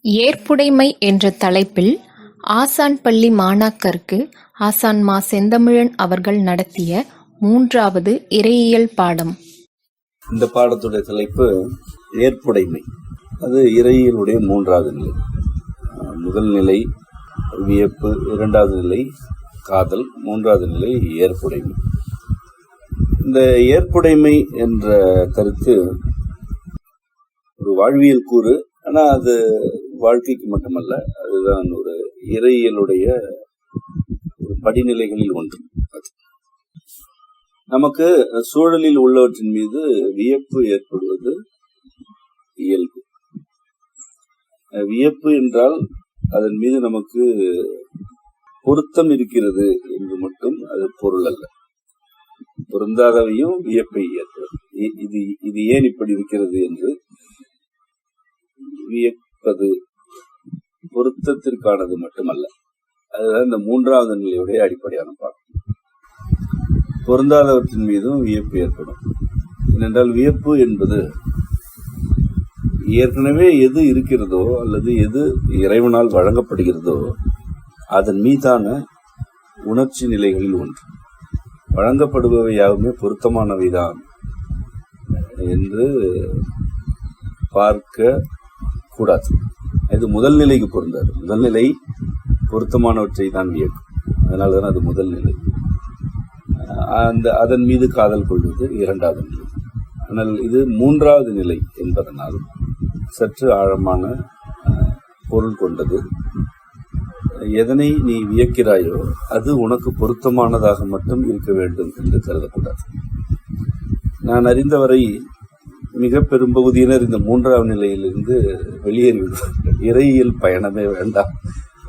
ஏற்புடைமை என்ற தலைப்பில் ஆசான் பள்ளி மாணாக்கருக்கு ஆசான் மா. செந்தமிழன் அவர்கள் நடத்திய 3வது இறையியல் பாடம். இந்த பாடத்துடைய தலைப்பு ஏற்புடைமை. அது இறையியலுடைய 3வது நிலை. முதல் நிலை வியப்பு, 2வது நிலை காதல், 3வது நிலை ஏற்புடைமை. இந்த ஏற்புடைமை என்ற கருத்து ஒரு வாழ்வியல் கூறு. ஆனால் அது வாழ்க்கைக்கு மட்டுமல்ல, அதுதான் ஒரு இறையியலுடைய ஒரு படிநிலைகளில் ஒன்று. நமக்கு சூழலில் உள்ளவற்றின் மீது வியப்பு ஏற்படுவது இயல்பு. வியப்பு என்றால் அதன் மீது நமக்கு பொருத்தம் இருக்கிறது என்று மட்டும் அது பொருள் அல்ல. பொருந்தாதவையும் வியப்பை ஏற்படும். இது ஏன் இப்படி இருக்கிறது என்று வியப்பது பொருத்தத்திற்கானது மட்டுமல்ல. அதுதான் இந்த 3வது நிலையுடைய அடிப்படையான பாடம். பொருந்தாதவற்றின் மீதும் வியப்பு ஏற்படும். ஏனென்றால் வியப்பு என்பது ஏற்கனவே எது இருக்கிறதோ அல்லது எது இறைவனால் வழங்கப்படுகிறதோ அதன் மீதான உணர்ச்சி நிலைகளில் ஒன்று. வழங்கப்படுபவை யாவுமே பொருத்தமானவைதான் என்று பார்க்க கூடாது. இது முதல் நிலைக்கு பொருந்தாது. முதல் நிலை பொருத்தமானவற்றை தான் வியக்கும். அதனால்தான் அது முதல் நிலை. அதன் மீது காதல் கொள்வது 2வது நிலை. ஆனால் இது 3வது நிலை என்பதனால் சற்று ஆழமான பொருள் கொண்டது. எதனை நீ வியக்கிறாயோ அது உனக்கு பொருத்தமானதாக மட்டும் இருக்க வேண்டும் என்று கருதக்கூடாது. நான் அறிந்தவரை மிக பெரும்பகுதியினர் இந்த 3வது நிலையிலிருந்து வெளியேறிவிடுவார்கள். இறையியல் பயணமே வேண்டாம்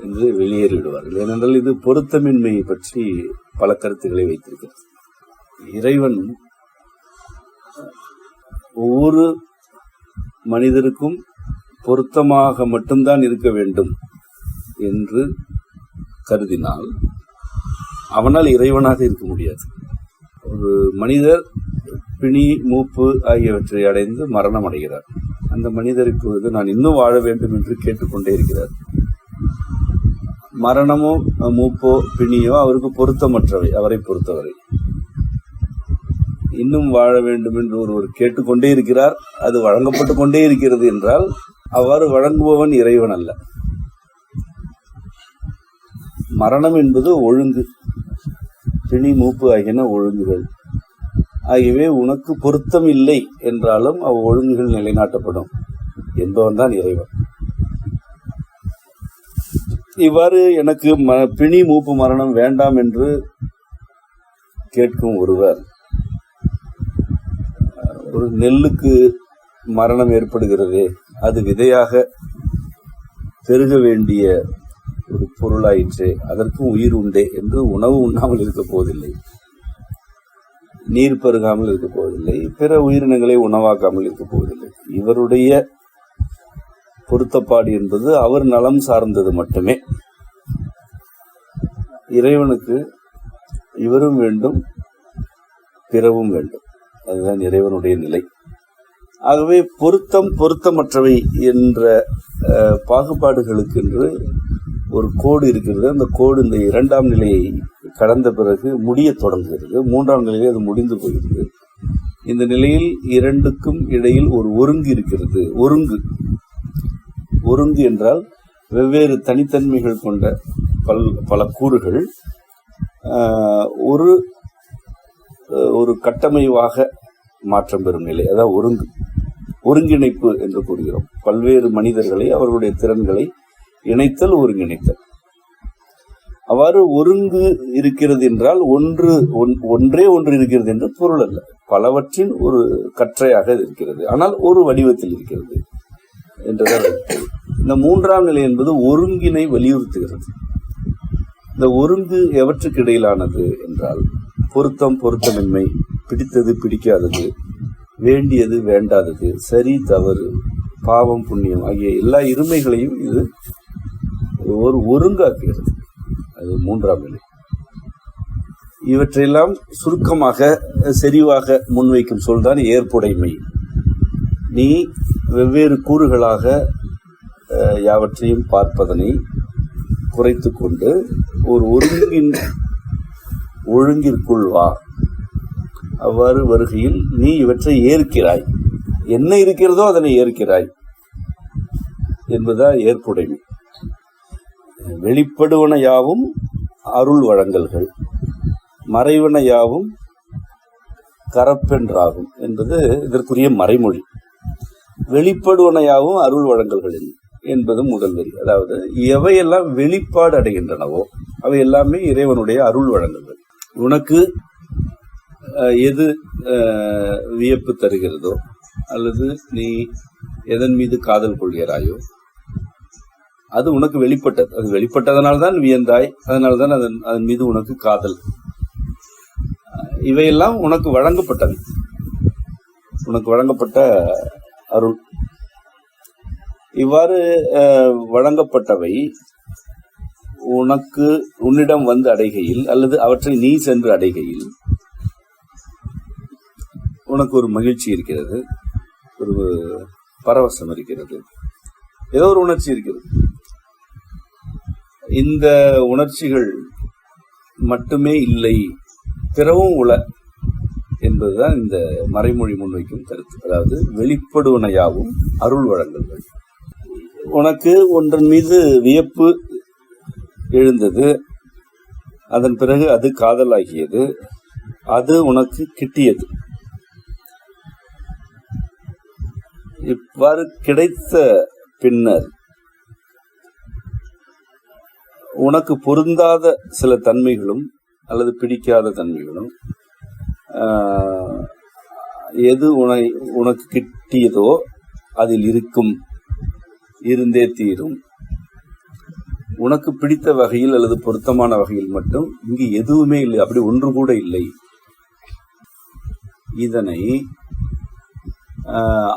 என்று வெளியேறிவிடுவார்கள். ஏனென்றால் இது பொருத்தமின்மையை பற்றி பல கருத்துக்களை வைத்திருக்கிறது. இறைவன் ஒவ்வொரு மனிதருக்கும் பொருத்தமாக மட்டும்தான் இருக்க வேண்டும் என்று கருதினால் அவனால் இறைவனாக இருக்க முடியாது. ஒரு மனிதர் பிணி, மூப்பு ஆகியவற்றை அடைந்து மரணம் அடைகிறார். அந்த மனிதர் இப்பொழுது நான் இன்னும் வாழ வேண்டும் என்று கேட்டுக்கொண்டே இருக்கிறார். மரணமோ மூப்போ பிணியோ அவருக்கு பொருத்தமற்றவை. அவரை பொறுத்தவரை இன்னும் வாழ வேண்டும் என்று ஒருவர் கேட்டுக்கொண்டே இருக்கிறார். அது வழங்கப்பட்டு கொண்டே இருக்கிறது என்றால் அவ்வாறு வழங்குபவன் இறைவன் அல்ல. மரணம் என்பது ஒழுங்கு, பிணி, மூப்பு ஆகியன ஒழுங்குகள். ஆகியவை உனக்கு பொருத்தம் இல்லை என்றாலும் ஒழுங்குகள் நிலைநாட்டப்படும் என்பவன் தான் இறைவன். இவ்வாறு எனக்கு பிணி, மூப்பு, மரணம் வேண்டாம் என்று கேட்கும் ஒருவர், ஒரு நெல்லுக்கு மரணம் ஏற்படுகிறதே, அது விதையாக பெருக வேண்டிய ஒரு பொருளாயிற்றே, அதற்கும் உயிர் உண்டே என்று உணவு உண்ணாமல் இருக்க போவதில்லை, நீர் பருகாமல் இருக்க போவதில்லை, பிற உயிரினங்களை உணவாக்காமல் இருக்க போவதில்லை. இவருடைய பொருத்தப்பாடு என்பது அவர் நலம் சார்ந்தது மட்டுமே. இறைவனுக்கு இவரும் வேண்டும், பிறவும் வேண்டும். அதுதான் இறைவனுடைய நிலை. ஆகவே பொருத்தமற்றவை என்ற பாகுபாடுகளுக்கு என்று ஒரு கோடு இருக்கிறது. அந்த கோடு இந்த 2ஆம் நிலையை கடந்த பிறகு முடிய தொடங்குகிறது. 3ஆம் நிலையில் அது முடிந்து போகிறது. இந்த நிலையில் 2க்கும் இடையில் ஒரு ஒருங்கு இருக்கிறது. ஒருங்கு என்றால் வெவ்வேறு தனித்தன்மைகள் கொண்ட பல கூறுகள் ஒரு கட்டமைவாக மாற்றம் பெறும் நிலை. அதான் ஒருங்கிணைப்பு என்று கூறுகிறோம். பல்வேறு மனிதர்களை, அவர்களுடைய திறன்களை இணைத்தல், ஒருங்கிணைத்தல். அவ்வாறு ஒருங்கு இருக்கிறது என்றால் ஒன்றே ஒன்று இருக்கிறது என்று பொருள் அல்ல. பலவற்றின் ஒரு கற்றையாக இருக்கிறது, ஆனால் ஒரு வடிவத்தில் இருக்கிறது என்றுதான். இந்த 3ஆம் நிலை என்பது ஒருங்கினை வலியுறுத்துகிறது. இந்த ஒருங்கு எவற்றுக்கு இடையிலானது என்றால் பொருத்தமின்மை, பிடித்தது பிடிக்காதது, வேண்டியது வேண்டாதது, சரி தவறு, பாவம் புண்ணியம் ஆகிய எல்லா இருமைகளையும் இது ஒரு ஒருங்காக்குகிறது. அது 3ஆம் நிலை. இவற்றையெல்லாம் சுருக்கமாக செறிவாக முன்வைக்கும் சொல்தான் ஏற்புடைமை. நீ வெவ்வேறு கூறுகளாக யாவற்றையும் பார்ப்பதனை குறைத்து கொண்டு ஒரு ஒழுங்கிற்குள் வா. அவ்வாறு வருகையில் நீ இவற்றை ஏற்கிறாய். என்ன இருக்கிறதோ அதனை ஏற்கிறாய் என்பதா ஏற்புடைமை. வெளிப்படுவன யாவும் அருள் வழங்கல்கள், மறைவன யாவும் கரப்பென்றாகும் என்பது இதற்குரிய மறைமொழி. வெளிப்படுவன யாவும் அருள் வழங்கல்கள் என்பது முதல் வரி. அதாவது எவையெல்லாம் வெளிப்பாடு அடைகின்றனவோ அவை எல்லாமே இறைவனுடைய அருள் வழங்கல்கள். உனக்கு எது வியப்பு தருகிறதோ அல்லது நீ எதன் மீது காதல் கொள்கிறாயோ அது உனக்கு வெளிப்பட்டது. அது வெளிப்பட்டதனால்தான் வியந்தாய், அதனால்தான் அதன் மீது உனக்கு காதல். இவையெல்லாம் உனக்கு வழங்கப்பட்டது, உனக்கு வழங்கப்பட்ட அருள். இவ்வாறு வழங்கப்பட்டவை உன்னிடம் வந்து அடைகையில் அல்லது அவற்றை நீ சென்று அடைகையில் உனக்கு ஒரு மகிழ்ச்சி இருக்கிறது, ஒரு பரவசம் இருக்கிறது, ஏதோ ஒரு உணர்ச்சி இருக்கிறது. இந்த உணர்ச்சிகள் மட்டுமே இல்லை, பிறவும் உள என்பதுதான் இந்த மறைமொழி முன்வைக்கும் கருத்து. அதாவது வெளிப்படுவனையாவும் அருள் வழங்கல்கள். உனக்கு ஒன்றன் மீது வியப்பு எழுந்தது, அதன் பிறகு அது காதலாகியது, அது உனக்கு கிட்டியது. இவ்வாறு கிடைத்த பின்னர் உனக்கு பொருந்தாத சில தன்மைகளும் அல்லது பிடிக்காத தன்மைகளும் எது உனக்கு கிட்டியதோ அதில் இருக்கும், இருந்தே தீரும். உனக்கு பிடித்த வகையில் அல்லது பொருத்தமான வகையில் மட்டும் இங்கு எதுவுமே இல்லை, அப்படி ஒன்று கூட இல்லை. இதனை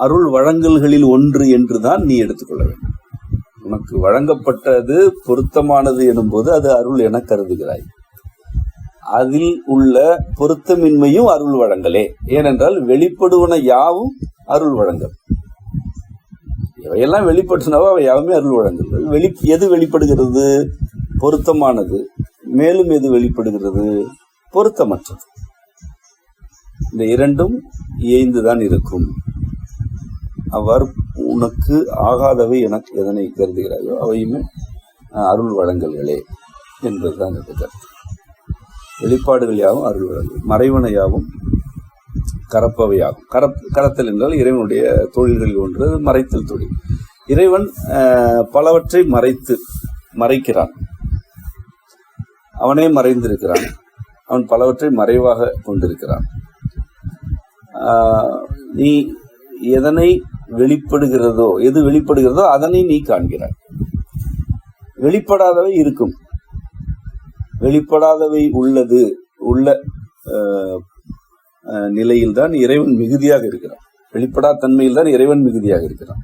அருள் வழங்கல்களில் ஒன்று என்றுதான் நீ எடுத்துக்கொள்ள வேண்டும். உனக்கு வழங்கப்பட்டது பொருத்தமானது எனும் போது அது அருள் என கருதுகிறாய். அதில் உள்ள பொருத்தமின்மையும் அருள் வழங்கலே. ஏனென்றால் வெளிப்படுவன யாவும் அருள் வழங்கல். இவையெல்லாம் வெளிப்பட்டனவோ அவை யாவுமே அருள் வழங்கல். எது வெளிப்படுகிறது? பொருத்தமானது. மேலும் எது வெளிப்படுகிறது? பொருத்தமற்றது. இந்த இரண்டும் இயைந்துதான் இருக்கும். அவ்வாறு உனக்கு ஆகாதவை எனக்கு எதனை கருதுகிறாயோ அவையுமே அருள் வழங்கல்களே என்பதுதான் கருத்து. வெளிப்பாடுகள் யாவும் அருள் வழங்கல், மறைவன யாவும் கரப்பவையாகும். கரத்தல் என்றால் இறைவனுடைய தொழில்களில் ஒன்று மறைத்தல் தொழில். இறைவன் பலவற்றை மறைக்கிறான். அவனே மறைந்திருக்கிறான். அவன் பலவற்றை மறைவாக கொண்டிருக்கிறான். நீ எதனை வெளிப்படுகிறதோ, எது வெளிப்படுகிறதோ அதனை நீ காண்கிறாய். வெளிப்படாதவை இருக்கும். வெளிப்படாதவை உள்ள நிலையில் தான் இறைவன் மிகுதியாக இருக்கிறான். வெளிப்படா தன்மையில் தான் இறைவன் மிகுதியாக இருக்கிறான்.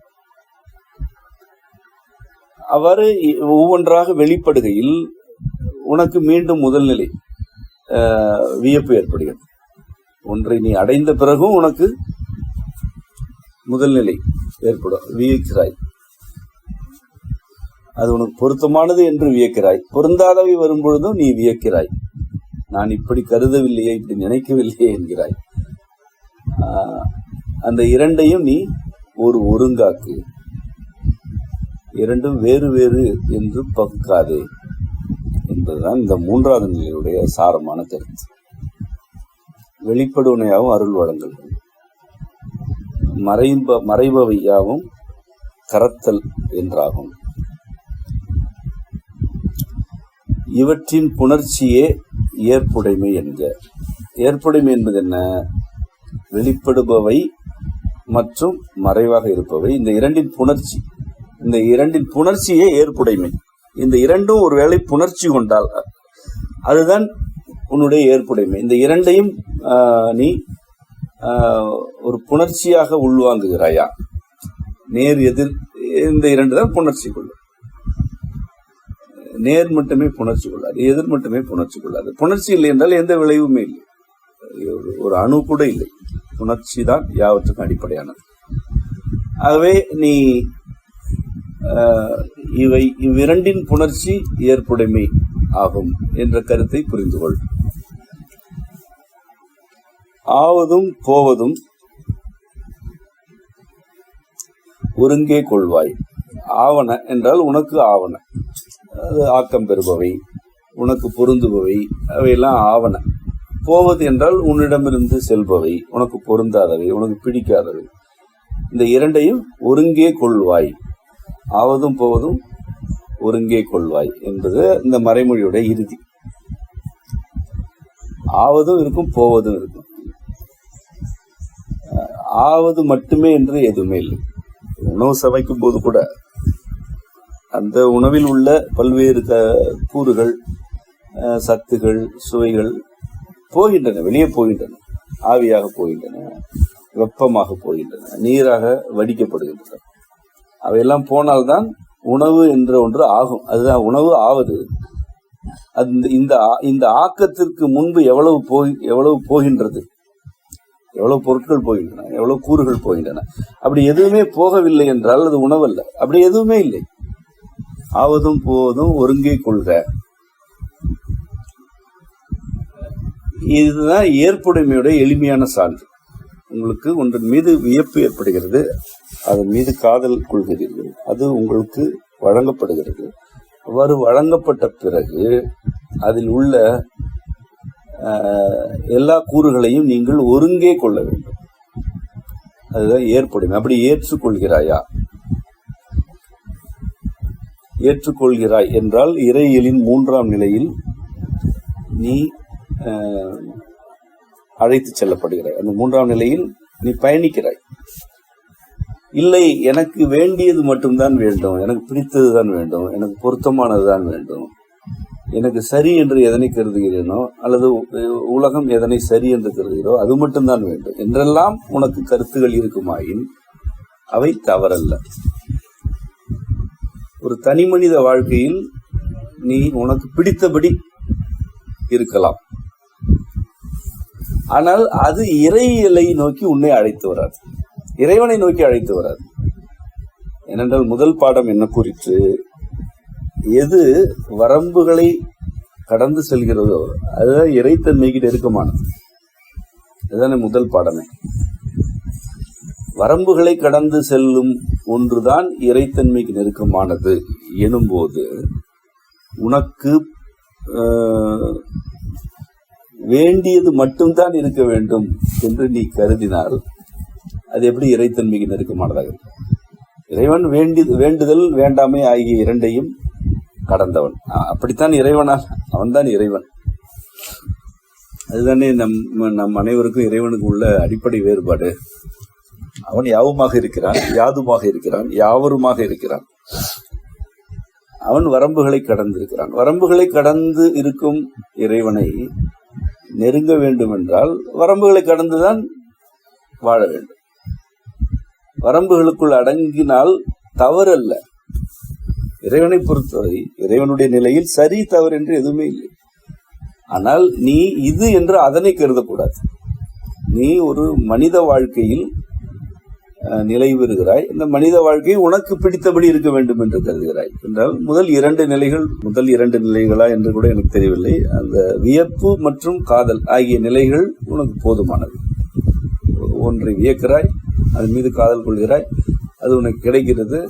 அவ்வாறு ஒவ்வொன்றாக வெளிப்படுகையில் உனக்கு மீண்டும் முதல் நிலை வியப்பு ஏற்படுகிறது. ஒன்றை நீ அடைந்த பிறகும் உனக்கு முதல் நிலை ஏற்படும். வியக்கிறாய். அது உனக்கு பொருத்தமானது என்று வியக்கிறாய். பொருந்தாதவை வரும் பொழுதும் நீ வியக்கிறாய். நான் இப்படி கருதவில்லையே, இப்படி நினைக்கவில்லையே என்கிறாய். அந்த இரண்டையும் நீ ஒரு ஒருங்காக்கு. இரண்டும் வேறு வேறு என்று பகுக்காதே என்பதுதான் இந்த மூன்றாவது நிலையுடைய சாரமான கருத்து. வெளிப்படுவனையாவும் அருள் வழங்கல்கள், மறைபவையாவும் கரத்தல் என்றாகும். இவற்றின் புணர்ச்சியே ஏற்புடைமை என்க. ஏற்புடைமை என்பது என்ன? வெளிப்படுபவை மற்றும் மறைவாக இருப்பவை, இந்த இரண்டின் புணர்ச்சி. இந்த இரண்டின் புணர்ச்சியே ஏற்புடைமை. இந்த இரண்டும் ஒருவேளை புணர்ச்சி கொண்டால் அதுதான் உன்னுடைய ஏற்புடைமை. இந்த இரண்டையும் நீ ஒரு புணர்ச்சியாக உள்வாங்குகிறாயா? நேர் எதிர், இந்த இரண்டு தான் புணர்ச்சி கொள்ளும். நேர் மட்டுமே புணர்ச்சி கொள்ளாது, எதிர் மட்டுமே புணர்ச்சி கொள்ளாது. புணர்ச்சி இல்லை என்றால் எந்த விளைவுமே இல்லை, ஒரு அணு கூட இல்லை. புணர்ச்சி தான் யாவற்றுக்கும் அடிப்படையானது. ஆகவே நீ இவ்விரண்டின் புணர்ச்சி ஏற்புடைமை ஆகும் என்ற கருத்தை புரிந்து கொள். ஆவதும் போவதும் ஒருங்கே கொள்வாய். ஆவன என்றால் உனக்கு ஆவன, அது ஆக்கம் பெறுபவை, உனக்கு பொருந்துபவை, அவையெல்லாம் ஆவன. போவது என்றால் உன்னிடமிருந்து செல்பவை, உனக்கு பொருந்தாதவை, உனக்கு பிடிக்காதவை. இந்த இரண்டையும் ஒருங்கே கொள்வாய். ஆவதும் போவதும் ஒருங்கே கொள்வாய் என்பது இந்த மறைமொழியுடைய இறுதி. ஆவதும் இருக்கும், போவதும் இருக்கும். ஆவது மட்டுமே என்று எதுவுமே இல்லை. உணவு சமைக்கும் போது கூட அந்த உணவில் உள்ள பல்வேறு கூறுகள், சத்துகள், சுவைகள் போகின்றன, வெளியே போகின்றன, ஆவியாக போகின்றன, வெப்பமாக போகின்றன, நீராக வடிக்கப்படுகின்றன. அவையெல்லாம் போனால்தான் உணவு என்ற ஒன்று ஆகும். அதுதான் உணவு ஆவது. இந்த ஆக்கத்திற்கு முன்பு எவ்வளவு போகின்றது, எவ்வளவு பொருட்கள் போகின்றன, எவ்வளவு கூறுகள் போகின்றன. அப்படி எதுவுமே போகவில்லை என்றால் அது உணவல்ல. அப்படி எதுவுமே இல்லை. ஆவதும் போவதும் ஒருங்கே கொள்க. இதுதான் ஏற்புடைமையுடைய எளிமையான சான்று. உங்களுக்கு ஒன்றின் மீது வியப்பு ஏற்படுகிறது, அதன் மீது காதல் கொள்கிறீர்கள், அது உங்களுக்கு வழங்கப்படுகிறது. அவ்வாறு வழங்கப்பட்ட பிறகு அதில் உள்ள எல்லா கூறுகளையும் நீங்கள் ஒருங்கே கொள்ள வேண்டும். அதுதான் ஏற்புடைமை. அப்படி ஏற்றுக்கொள்கிறாயா? ஏற்றுக்கொள்கிறாய் என்றால் இறையியலின் 3ஆம் நிலையில் நீ அழைத்து செல்லப்படுகிறாய். அந்த 3ஆம் நிலையில் நீ பயணிக்கிறாய். இல்லை, எனக்கு வேண்டியது மட்டும்தான் வேண்டும், எனக்கு பிடித்ததுதான் வேண்டும், எனக்கு பொருத்தமானதுதான் வேண்டும், எனக்கு சரி என்று எதனை கருதுகிறேனோ அல்லது உலகம் எதனை சரி என்று கருதுகிறோ அது மட்டும்தான் வேண்டும் என்றெல்லாம் உனக்கு கருத்துகள் இருக்குமாயின் அவை தவறல்ல. ஒரு தனி மனித வாழ்க்கையில் நீ உனக்கு பிடித்தபடி இருக்கலாம். ஆனால் அது இறையியலை நோக்கி உன்னை அழைத்து வராது, இறைவனை நோக்கி அழைத்து வராது. ஏனென்றால் முதல் பாடம் என்ன கூறிற்று? எது வரம்புகளை கடந்து செல்கிறதோ அதுதான் இறைத்தன்மைக்கு நெருக்கமானது. இதுதானே முதல் பாடமே. வரம்புகளை கடந்து செல்லும் ஒன்றுதான் இறைத்தன்மைக்கு நெருக்கமானது எனும்போது உனக்கு வேண்டியது மட்டும்தான் இருக்க வேண்டும் என்று நீ கருதினால் அது எப்படி இறைத்தன்மைக்கு நெருக்கமானதாக இருக்கும்? இறைவன் வேண்டுதல் வேண்டாமை ஆகிய இரண்டையும் கடந்தவன். அப்படித்தான் இறைவனால், அவன்தான் இறைவன். அதுதானே நம் அனைவருக்கும் இறைவனுக்கு உள்ள அடிப்படை வேறுபாடு. அவன் யாவுமாக இருக்கிறான், யாதுமாக இருக்கிறான், யாவருமாக இருக்கிறான். அவன் வரம்புகளை கடந்திருக்கிறான். வரம்புகளை கடந்து இருக்கும் இறைவனை நெருங்க வேண்டும் என்றால் வரம்புகளை கடந்துதான் வாழ வேண்டும். வரம்புகளுக்குள் அடங்கினால் தவறு அல்ல. இறைவனை பொறுத்தவரை இறைவனுடைய நிலையில் சரி தவறு என்று எதுவுமே இல்லை. ஆனால் நீ இது என்று அதனை கருதக்கூடாது. நீ ஒரு மனித வாழ்க்கையில் நிலை பெறுகிறாய். இந்த மனித வாழ்க்கை உனக்கு பிடித்தபடி இருக்க வேண்டும் என்று கருதுகிறாய் என்றால் முதல் இரண்டு நிலைகளா என்று கூட எனக்கு தெரியவில்லை. அந்த வியப்பு மற்றும் காதல் ஆகிய நிலைகள் உனக்கு போதுமானது. ஒன்றை வியக்கிறாய், அதன் மீது காதல் கொள்கிறாய், அது உனக்கு கிடைக்கிறது.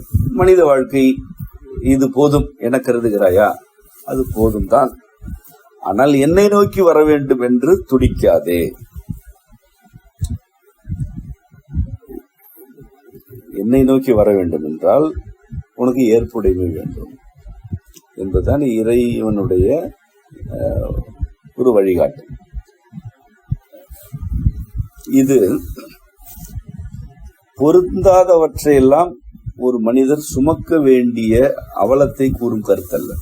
மனித வாழ்க்கை இது போதும் என கருதுகிறாயா? அது போதும் தான். ஆனால் என்னை நோக்கி வர வேண்டும் என்று துடிக்காதே. என்னை நோக்கி வர வேண்டும் என்றால் உனக்கு ஏற்புடைமை வேண்டும் என்பதுதான் இறைவனுடைய ஒரு வழிகாட்டு. இது பொருந்தாதவற்றையெல்லாம் ஒரு மனிதர் சுமக்க வேண்டிய அவலத்தை கூறும் கருத்தல்ல.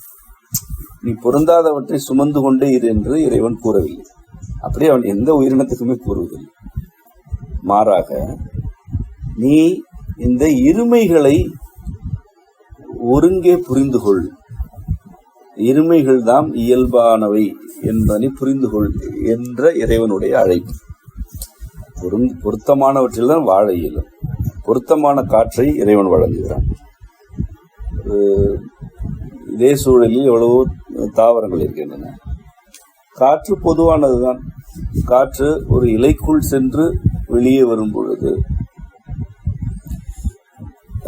நீ பொருந்தாதவற்றை சுமந்து கொண்டே இரு என்று இறைவன் கூறவில்லை. அப்படியே அவன் எந்த உயிரினத்துக்குமே கூறுவதில்லை. மாறாக நீ இந்த இருமைகளை ஒருங்கே புரிந்து கொள். இருமைகள் தாம் இயல்பானவை என்பதை புரிந்து கொள் என்ற இறைவனுடைய அழைப்பு. பொருத்தமானவற்றில் தான் வாழ இயலும். பொருத்தமான காற்றை இறைவன் வழங்குகிறான். இதே சூழலில் எவ்வளவோ தாவரங்கள் இருக்கின்றன. காற்று பொதுவானதுதான். காற்று ஒரு இலைக்குள் சென்று வெளியே வரும் பொழுது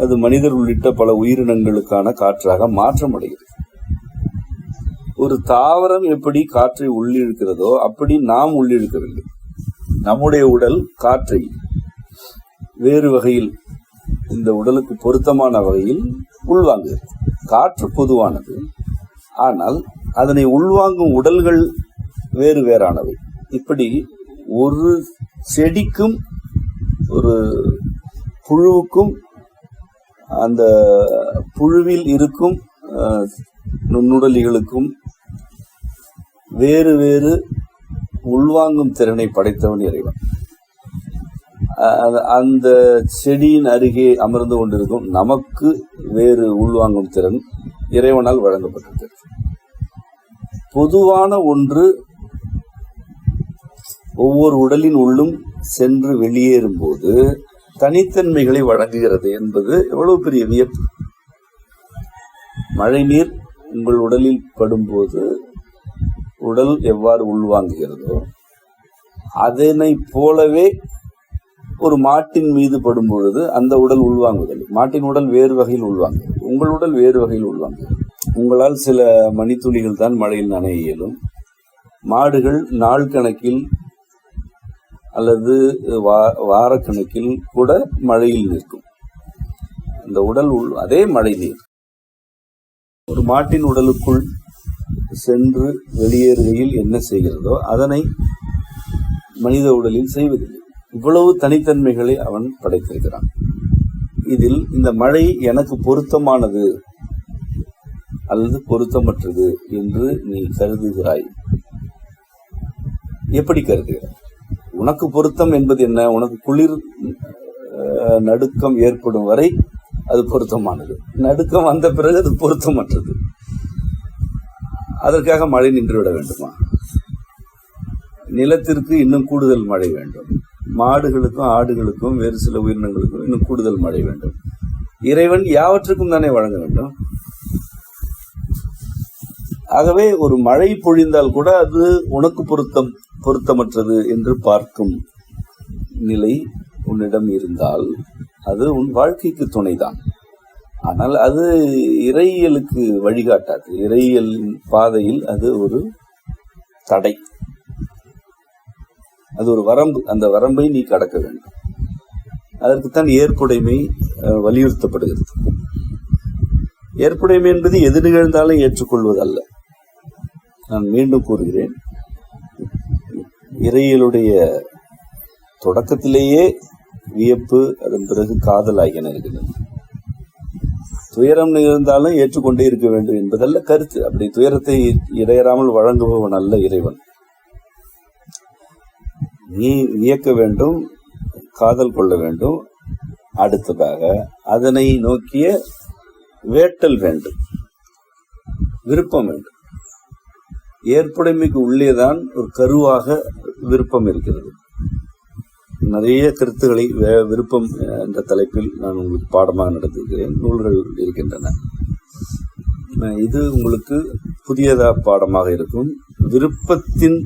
அது மனிதர் உள்ளிட்ட பல உயிரினங்களுக்கான காற்றாக மாற்றமடைகிறது. ஒரு தாவரம் எப்படி காற்றை உள்ளிழுக்கிறதோ அப்படி நாம் உள்ளிழுக்கவில்லை. நம்முடைய உடல் காற்றை வேறு வகையில், இந்த உடலுக்கு பொருத்தமான வகையில் உள்வாங்குகிறது. காற்று பொதுவானது, ஆனால் அதனை உள்வாங்கும் உடல்கள் வேறு வேறானவை. இப்படி ஒரு செடிக்கும் ஒரு புழுவுக்கும் அந்த புழுவில் இருக்கும் நுண்ணுடலிகளுக்கும் வேறு வேறு உள்வாங்கும் திறனை படைத்தவன் இறைவன். அந்த செடியின் அருகே அமர்ந்து கொண்டிருக்கும் நமக்கு வேறு உள்வாங்கும் திறன் இறைவனால் வழங்கப்பட்டிருக்கிறது. பொதுவான ஒன்று ஒவ்வொரு உடலின் உள்ளும் சென்று வெளியேறும் போது தனித்தன்மைகளை வழங்குகிறது என்பது எவ்வளவு பெரிய வியப்பு. மழை நீர் உங்கள் உடலில் படும்போது உடல் எவ்வாறு உள்வாங்குகிறதோ அதனை போலவே ஒரு மாட்டின் மீது படும் பொழுது அந்த உடல் உள்வாங்குதல். மாட்டின் உடல் வேறு வகையில் உள்வாங்குகிறது, உங்கள் உடல் வேறு வகையில் உள்வாங்குகிறது. உங்களால் சில மணித்துளிகள் தான் மழையில் நனைய இயலும். மாடுகள் நாள் கணக்கில் அல்லது வாரக்கணக்கில் கூட மழையில் நிற்கும். அந்த உடல் அதே மழை நீர் ஒரு மாட்டின் உடலுக்குள் சென்று வெளியேறுகையில் என்ன செய்கிறதோ அதனை மனித உடலில் செய்வதில்லை. இவ்வளவு தனித்தன்மைகளை அவன் படைத்திருக்கிறான். இதில் இந்த மழை எனக்கு பொருத்தமானது அல்லது பொருத்தமற்றது என்று நீ கருதுகிறாய். எப்படி கருதுகிறாய்? உனக்கு பொருத்தம் என்பது என்ன? உனக்கு குளிர் நடுக்கம் ஏற்படும் வரை அது பொருத்தமானது. நடுக்கம் வந்த பிறகு அது பொருத்தமற்றது. அதற்காக மழை நின்றுவிட வேண்டுமா? நிலத்திற்கு இன்னும் கூடுதல் மழை வேண்டும். மாடுகளுக்கும் ஆடுகளுக்கும் வேறு சில உயிரினங்களுக்கும் இன்னும் கூடுதல் மழை வேண்டும். இறைவன் யாவற்றுக்கும் தானே வழங்க வேண்டும். ஆகவே ஒரு மழை பொழிந்தால் கூட அது உனக்கு பொருத்தமற்றது என்று பார்க்கும் நிலை உன்னிடம் இருந்தால் அது உன் வாழ்க்கைக்கு துணைதான். ஆனால் அது இறையியலுக்கு வழிகாட்டாது. இறையியலின் பாதையில் அது ஒரு தடை, அது ஒரு வரம்பு. அந்த வரம்பை நீ கடக்க வேண்டும். அதற்குத்தான் ஏற்புடைமை வலியுறுத்தப்படுகிறது. ஏற்புடைமை என்பது எது நிகழ்ந்தாலும் ஏற்றுக்கொள்வதல்ல. நான் மீண்டும் கூறுகிறேன், இறையியலுடைய தொடக்கத்திலேயே வியப்பு, அதன் பிறகு காதல் ஆகியன இருக்கிறது. துயரம் நிகழ்ந்தாலும் ஏற்றுக்கொண்டே இருக்க வேண்டும் என்பதல்ல கருத்து. அப்படி துயரத்தை இடையறாமல் வழங்குபவன் அல்ல இறைவன். நீ வியக்க வேண்டும், காதல் கொள்ள வேண்டும். அடுத்ததாக அதனை நோக்கிய வேட்டல் வேண்டும், விருப்பம் வேண்டும். ஏற்புடைமைக்கு உள்ளேதான் ஒரு கருவாக விருப்பம் இருக்கிறது. நிறைய கருத்துக்களை விருப்பம் என்ற தலைப்பில் நான் உங்களுக்கு பாடமாக நடத்துகிறேன். நூல்கள் இருக்கின்றன. இது உங்களுக்கு புதியதா பாடமாக இருக்கும். விருப்பத்தின்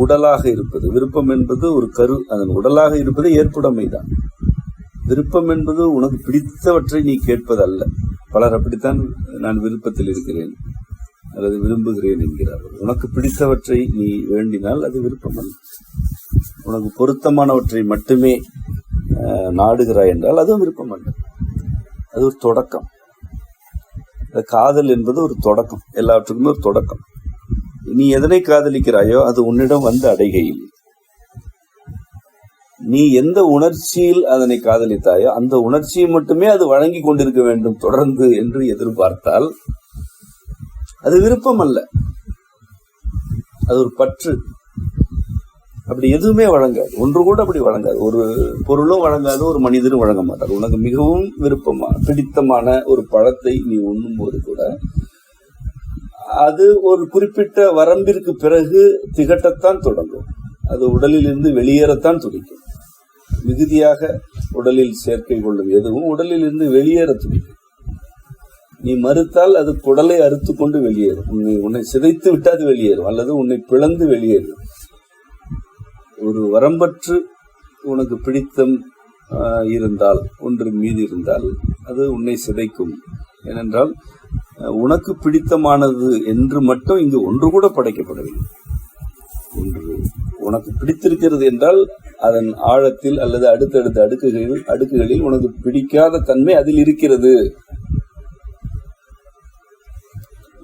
உடலாக இருப்பது, விருப்பம் என்பது ஒரு கரு, அதன் உடலாக இருப்பது ஏற்புடைமை தான். விருப்பம் என்பது உனக்கு பிடித்தவற்றை நீ கேட்பது அல்ல. பலர் அப்படித்தான் நான் விருப்பத்தில் இருக்கிறேன் அல்லது விரும்புகிறேன் என்கிறார்கள். உனக்கு பிடித்தவற்றை நீ வேண்டினால் அது விருப்பம் அல்ல. உனக்கு பொருத்தமானவற்றை மட்டுமே நாடுகிறாய் என்றால் அதுவும் விருப்பம் அல்ல. அது ஒரு தொடக்கம். காதல் என்பது ஒரு தொடக்கம், எல்லாவற்றுக்குமே ஒரு தொடக்கம். நீ எதனை காதலிக்கிறாயோ அது உன்னிடம் வந்து அடைகையில் நீ எந்த உணர்ச்சியில் அதனை காதலித்தாயோ அந்த உணர்ச்சியை மட்டுமே அது வழங்கி கொண்டிருக்க வேண்டும் தொடர்ந்து என்று எதிர்பார்த்தால் அது விருப்பம் அல்ல, அது ஒரு பற்று. அப்படி எதுவுமே வழங்காது, ஒன்று கூட அப்படி வழங்காது. ஒரு பொருளும் வழங்காது, ஒரு மனிதனும் வழங்க மாட்டார். உனக்கு மிகவும் விருப்பமான பிடித்தமான ஒரு பழத்தை நீ உண்ணும் போது கூட அது ஒரு குறிப்பிட்ட வரம்பிற்கு பிறகு திகட்டத்தான் தொடங்கும். அது உடலில் இருந்து வெளியேறத்தான் துடிக்கும். மிகுதியாக உடலில் சேர்க்கை கொள்ளும் எதுவும் உடலில் இருந்து வெளியேற துடிக்கும். நீ மறுத்தால் அது குடலை அறுத்து கொண்டு வெளியேறும். உன்னை சிதைத்து விட்டு அது வெளியேறும், அல்லது உன்னை பிளந்து வெளியேறும். ஒரு வரம்பற்று உனக்கு பிடித்தம் இருந்தால், ஒன்று மீது இருந்தால் அது உன்னை சிதைக்கும். ஏனென்றால் உனக்கு பிடித்தமானது என்று மட்டும் இங்கு ஒன்று கூட படைக்கப்படவில்லை. ஒன்று உனக்கு பிடித்திருக்கிறது என்றால் அதன் ஆழத்தில் அல்லது அடுத்தடுத்த அடுக்குகளில் உனக்கு பிடிக்காத தன்மை அதில் இருக்கிறது.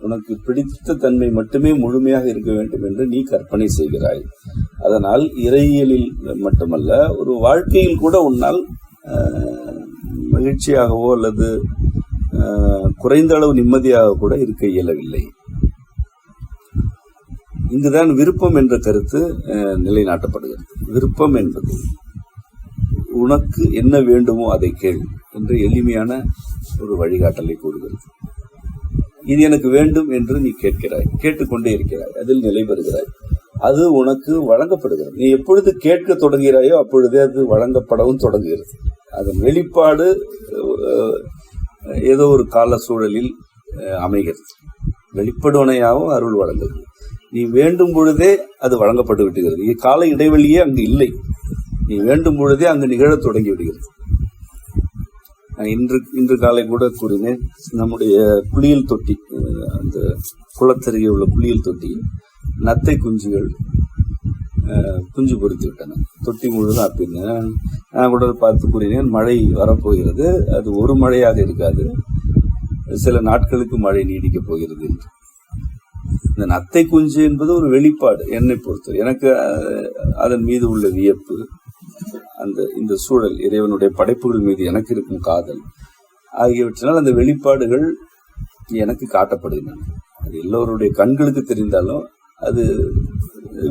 உனக்கு பிடித்த தன்மை மட்டுமே முழுமையாக இருக்க வேண்டும் என்று நீ கற்பனை செய்கிறாய். அதனால் இறையியலில் மட்டுமல்ல, ஒரு வாழ்க்கையில் கூட உன்னால் மகிழ்ச்சியாகவோ அல்லது குறைந்த அளவு நிம்மதியாக கூட இருக்க இயலவில்லை. இங்குதான் விருப்பம் என்ற கருத்து நிலைநாட்டப்படுகிறது. விருப்பம் என்பது உனக்கு என்ன வேண்டுமோ அதை கேள் என்று எளிமையான ஒரு வழிகாட்டலை கூறுகிறது. இது எனக்கு வேண்டும் என்று நீ கேட்கிறாய், கேட்டுக்கொண்டே இருக்கிறாய், அதில் நிலை பெறுகிறாய், அது உனக்கு வழங்கப்படுகிறது. நீ எப்பொழுது கேட்க தொடங்குகிறாயோ அப்பொழுதே அது வழங்கப்படவும் தொடங்குகிறது. அதன் வெளிப்பாடு ஏதோ ஒரு கால சூழலில் அமைகிறது. வெளிப்படுவனையாகவும் அருள் வழங்குகிறது. நீ வேண்டும் பொழுதே அது வழங்கப்பட்டு விடுகிறது. கால இடைவெளியே அங்கு இல்லை. நீ வேண்டும் பொழுதே அங்கு நிகழத் தொடங்கி விடுகிறது. இன்று காலை கூட கூறினேன், நம்முடைய குளியல் தொட்டி, அந்த குளத்தருகே உள்ள குளியல் தொட்டி, நத்தை குஞ்சுகள் குஞ்சு பொறித்து விட்டன. தொட்டி முழுவதும் அப்படின்னு நான் கூட பார்த்து கூறினேன், மழை வரப்போகிறது, அது ஒரு மழையாக இருக்காது, சில நாட்களுக்கு மழை நீடிக்கப் போகிறது என்று. இந்த நத்தை குஞ்சு என்பது ஒரு வெளிப்பாடு. என்னை பொறுத்தவரை எனக்கு அதன் மீது உள்ள வியப்பு, இந்த சூழல், இறைவனுடைய படைப்புகள் மீது எனக்கு இருக்கும் காதல் ஆகியவற்றினால் அந்த வெளிப்பாடுகள் எனக்கு காட்டப்படுகின்றன. அது எல்லோருடைய கண்களுக்கு தெரிந்தாலும் அது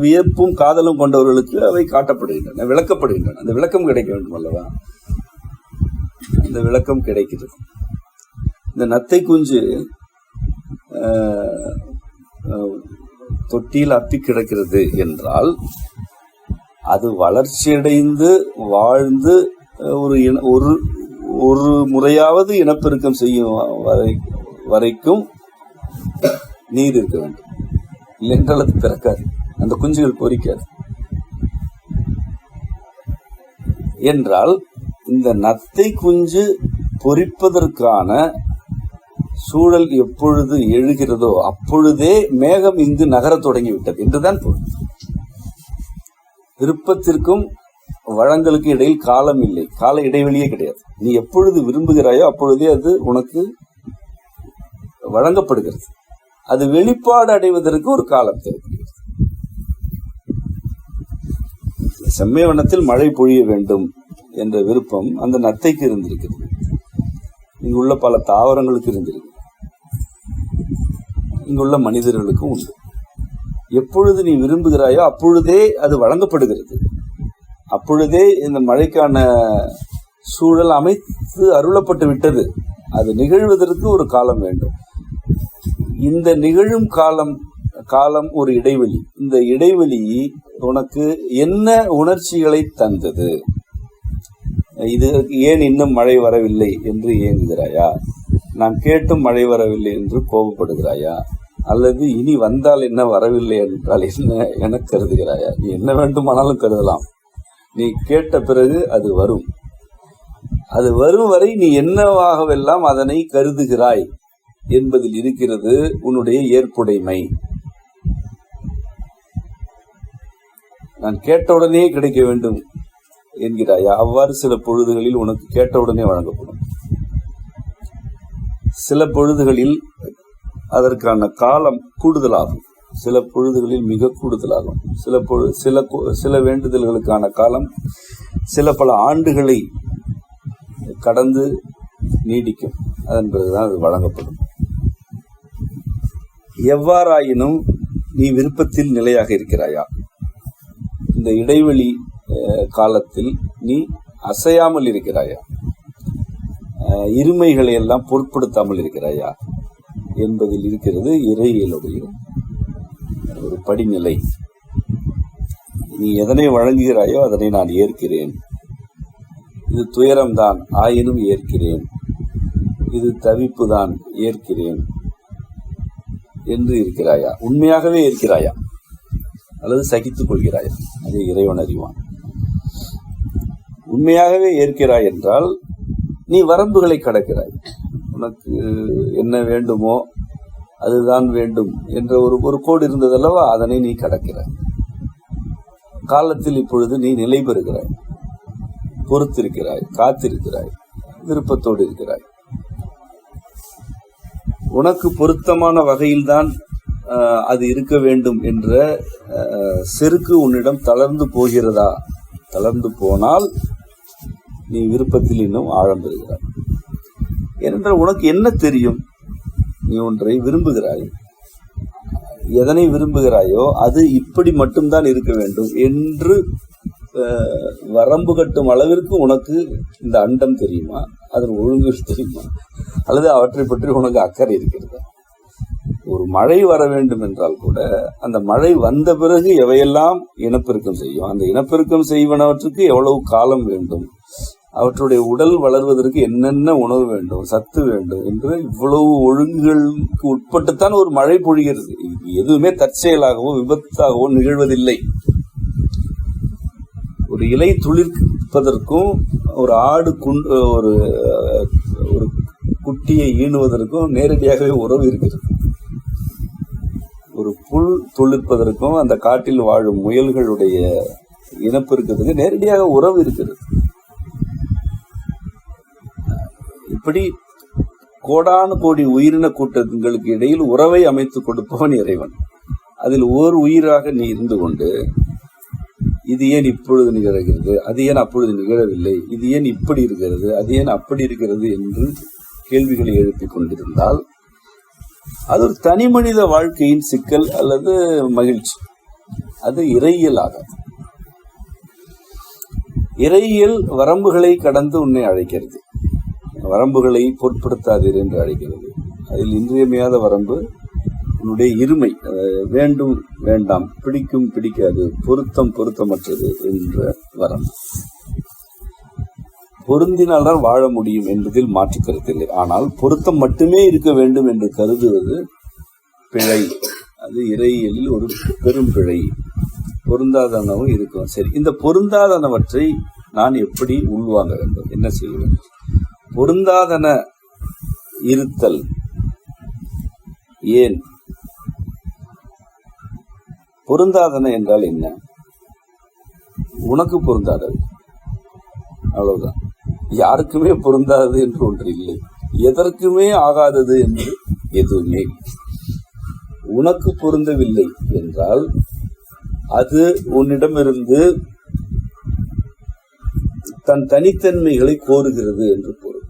வியப்பும் காதலும் கொண்டவர்களுக்கு அவை காட்டப்படுகின்றன, விளக்கப்படுகின்றன. அந்த விளக்கம் கிடைக்க வேண்டும் அல்லவா? அந்த விளக்கம் கிடைக்கிறது. இந்த நத்தை குஞ்சு தொட்டியில் அப்பி கிடக்கிறது என்றால் அது வளர்ச்சியடைந்து வாழ்ந்து ஒரு முறையாவது இனப்பெருக்கம் செய்யும் வரைக்கும் நீர் இருக்க வேண்டும். இல்லைன்றால் அது பிறக்காது, அந்த குஞ்சுகள் பொரிக்காது. என்றால் இந்த நத்தை குஞ்சு பொரிப்பதற்கான சூழல் எப்பொழுது எழுகிறதோ அப்பொழுதே மேகம் இங்கு நகரத் தொடங்கிவிட்டது என்றுதான் பொருள். விருப்பத்திற்கும் வழங்கலுக்கு இடையில் காலம் இல்லை, கால இடைவெளியே கிடையாது. நீ எப்பொழுது விரும்புகிறாயோ அப்பொழுதே அது உனக்கு வழங்கப்படுகிறது. அது வெளிப்பாடு அடைவதற்கு ஒரு காலம் தேவைப்படுகிறது. செம்மை வண்ணத்தில் மழை பொழிய வேண்டும் என்ற விருப்பம் அந்த நத்தைக்கு இருந்திருக்கிறது. இங்குள்ள பல தாவரங்களுக்கு இருந்திருக்கு, இங்குள்ள மனிதர்களுக்கும் உண்டு. எப்பொழுது நீ விரும்புகிறாயோ அப்பொழுதே அது வழங்கப்படுகிறது. அப்பொழுதே இந்த மழைக்கான சூழல் அமைத்து அருளப்பட்டு விட்டது. அது நிகழ்வதற்கு ஒரு காலம் வேண்டும். இந்த நிகழும் காலம் ஒரு இடைவெளி. இந்த இடைவெளி உனக்கு என்ன உணர்ச்சிகளை தந்தது? இது ஏன் இன்னும் மழை வரவில்லை என்று ஏங்குகிறாயா? நான் கேட்டும் மழை வரவில்லை என்று கோபப்படுகிறாயா? அல்லது இனி வந்தால் என்ன, வரவில்லை என்றால் என்ன என கருதுகிறாயா? நீ என்ன வேண்டுமானாலும் கருதலாம். நீ கேட்ட பிறகு அது வரும். அது வரும் வரை நீ என்னவாகவெல்லாம் அதனை கருதுகிறாய் என்பதில் இருக்கிறது உன்னுடைய ஏற்புடைமை. நான் கேட்டவுடனே கிடைக்க வேண்டும் என்கிறாயா? அவ்வாறு சில பொழுதுகளில் உனக்கு கேட்டவுடனே வழங்கப்படும். சில பொழுதுகளில் அதற்கான காலம் கூடுதலாகும், சில பொழுதுகளில் மிக கூடுதலாகும். சில வேண்டுதல்களுக்கான காலம் சில பல ஆண்டுகளை கடந்து நீடிக்கும். அதன் பிறகுதான் அது வழங்கப்படும். எவ்வாறாயினும் நீ விருப்பத்தில் நிலையாக இருக்கிறாயா? இந்த இடைவெளி காலத்தில் நீ அசையாமல் இருக்கிறாயா? இருமைகளை எல்லாம் பொருட்படுத்தாமல் இருக்கிறாயா என்பதில் இருக்கிறது இறையியலுடைய ஒரு படிநிலை. நீ எதனை வழங்குகிறாயோ அதனை நான் ஏற்கிறேன் இது துயரம்தான், ஆயினும் ஏற்கிறேன், இது தவிப்புதான், ஏற்கிறேன் என்று இருக்கிறாயா? உண்மையாகவே இருக்கிறாயா அல்லது சகித்துக் கொள்கிறாயா? அதை இறைவன் அறிவான். உண்மையாகவே ஏற்கிறாய் என்றால் நீ வரம்புகளை கடக்கிறாய். உனக்கு என்ன வேண்டுமோ அதுதான் வேண்டும் என்ற ஒரு கோடு இருந்ததல்லவா, அதனை நீ கடக்கிறாய். காலத்தில் இப்பொழுது நீ நிலை பெறுகிறாய், பொறுத்திருக்கிறாய், காத்திருக்கிறாய், விருப்பத்தோடு இருக்கிறாய். உனக்கு பொருத்தமான வகையில்தான் அது இருக்க வேண்டும் என்ற செருக்கு உன்னிடம் தளர்ந்து போகிறதா? தளர்ந்து போனால் நீ விருப்பத்தில் இன்னும் ஆழம் பெறுகிறாய். ஏனென்றால் உனக்கு என்ன தெரியும்? நீ ஒன்றை விரும்புகிறாய், எதனை விரும்புகிறாயோ அது இப்படி மட்டும்தான் இருக்க வேண்டும் என்று வரம்பு கட்டும் அளவிற்கு உனக்கு இந்த அண்டம் தெரியுமா? அதன் ஒழுங்குகள் தெரியுமா? அல்லது அவற்றை பற்றி உனக்கு அக்கறை இருக்கிறதா? ஒரு மழை வர வேண்டும் என்றால் கூட அந்த மழை வந்த பிறகு எவையெல்லாம் இனப்பெருக்கம் செய்யும், அந்த இனப்பெருக்கம் செய்வனவற்றுக்கு எவ்வளவு காலம் வேண்டும், அவற்றுடைய உடல் வளர்வதற்கு என்னென்ன உணவு வேண்டும், சத்து வேண்டும் என்று இவ்வளவு ஒழுங்குகளுக்கு உட்பட்டுத்தான் ஒரு மழை பொழிகிறது. எதுவுமே தற்செயலாகவோ விபத்தாகவோ நிகழ்வதில்லை. ஒரு இலை துளிர்ப்பதற்கும் ஒரு ஆடு ஒரு குட்டியை ஈணுவதற்கும் நேரடியாகவே உறவு இருக்கிறது. ஒரு புல் துளிர்ப்பதற்கும் அந்த காட்டில் வாழும் முயல்களுடைய இனப்பெருக்கத்துக்கு நேரடியாக உறவு இருக்கிறது. இப்படி கோடானு கோடி உயிரின கூட்டங்களுக்கு இடையில் உறவை அமைத்துக் கொடுப்பவன் இறைவன். அதில் ஓர் உயிராக நீ இருந்து கொண்டு இது ஏன் இப்பொழுது நிகழ்கிறது, அது ஏன் அப்பொழுது நிகழவில்லை, இது ஏன் இப்படி இருக்கிறது, அது ஏன் அப்படி இருக்கிறது என்று கேள்விகளை எழுப்பிக் கொண்டிருந்தால் அது ஒரு தனி மனித வாழ்க்கையின் சிக்கல் அல்லது மகிழ்ச்சி. அது இறையியல் ஆகாது. இறையியல் வரம்புகளை கடந்து உன்னை அழைக்கிறது. வரம்புகளை பொருட்படுத்தாதீர் என்று அழைக்கிறது. அதில் இன்றியமையாத வரம்பு உன்னுடைய இருமை, வேண்டும் வேண்டாம், பிடிக்கும் பிடிக்காது, பொருத்தம் பொருத்தமற்றது என்ற வரம்பு. பொருந்தினால்தான் வாழ முடியும் என்பதில் மாற்று கருத்தில்லை. ஆனால் பொருத்தம் மட்டுமே இருக்க வேண்டும் என்று கருதுவது பிழை. அது இறையியலில் ஒரு பெரும் பிழை. பொருந்தாதனவும் இருக்கும். சரி, இந்த பொருந்தாதனவற்றை நான் எப்படி உள்வாங்க வேண்டும், என்ன செய்ய வேண்டும்? பொருந்தாதன இருத்தல் ஏன்? பொருந்தாதன என்றால் என்ன? உனக்கு பொருந்தாதது, அவ்வளவுதான். யாருக்குமே பொருந்தாதது என்று ஒன்று இல்லை. எதற்குமே ஆகாதது என்று எதுவுமே. உனக்கு பொருந்தவில்லை என்றால் அது உன்னிடமிருந்து தன் தனித்தன்மைகளை கோருகிறது என்று பொருள்.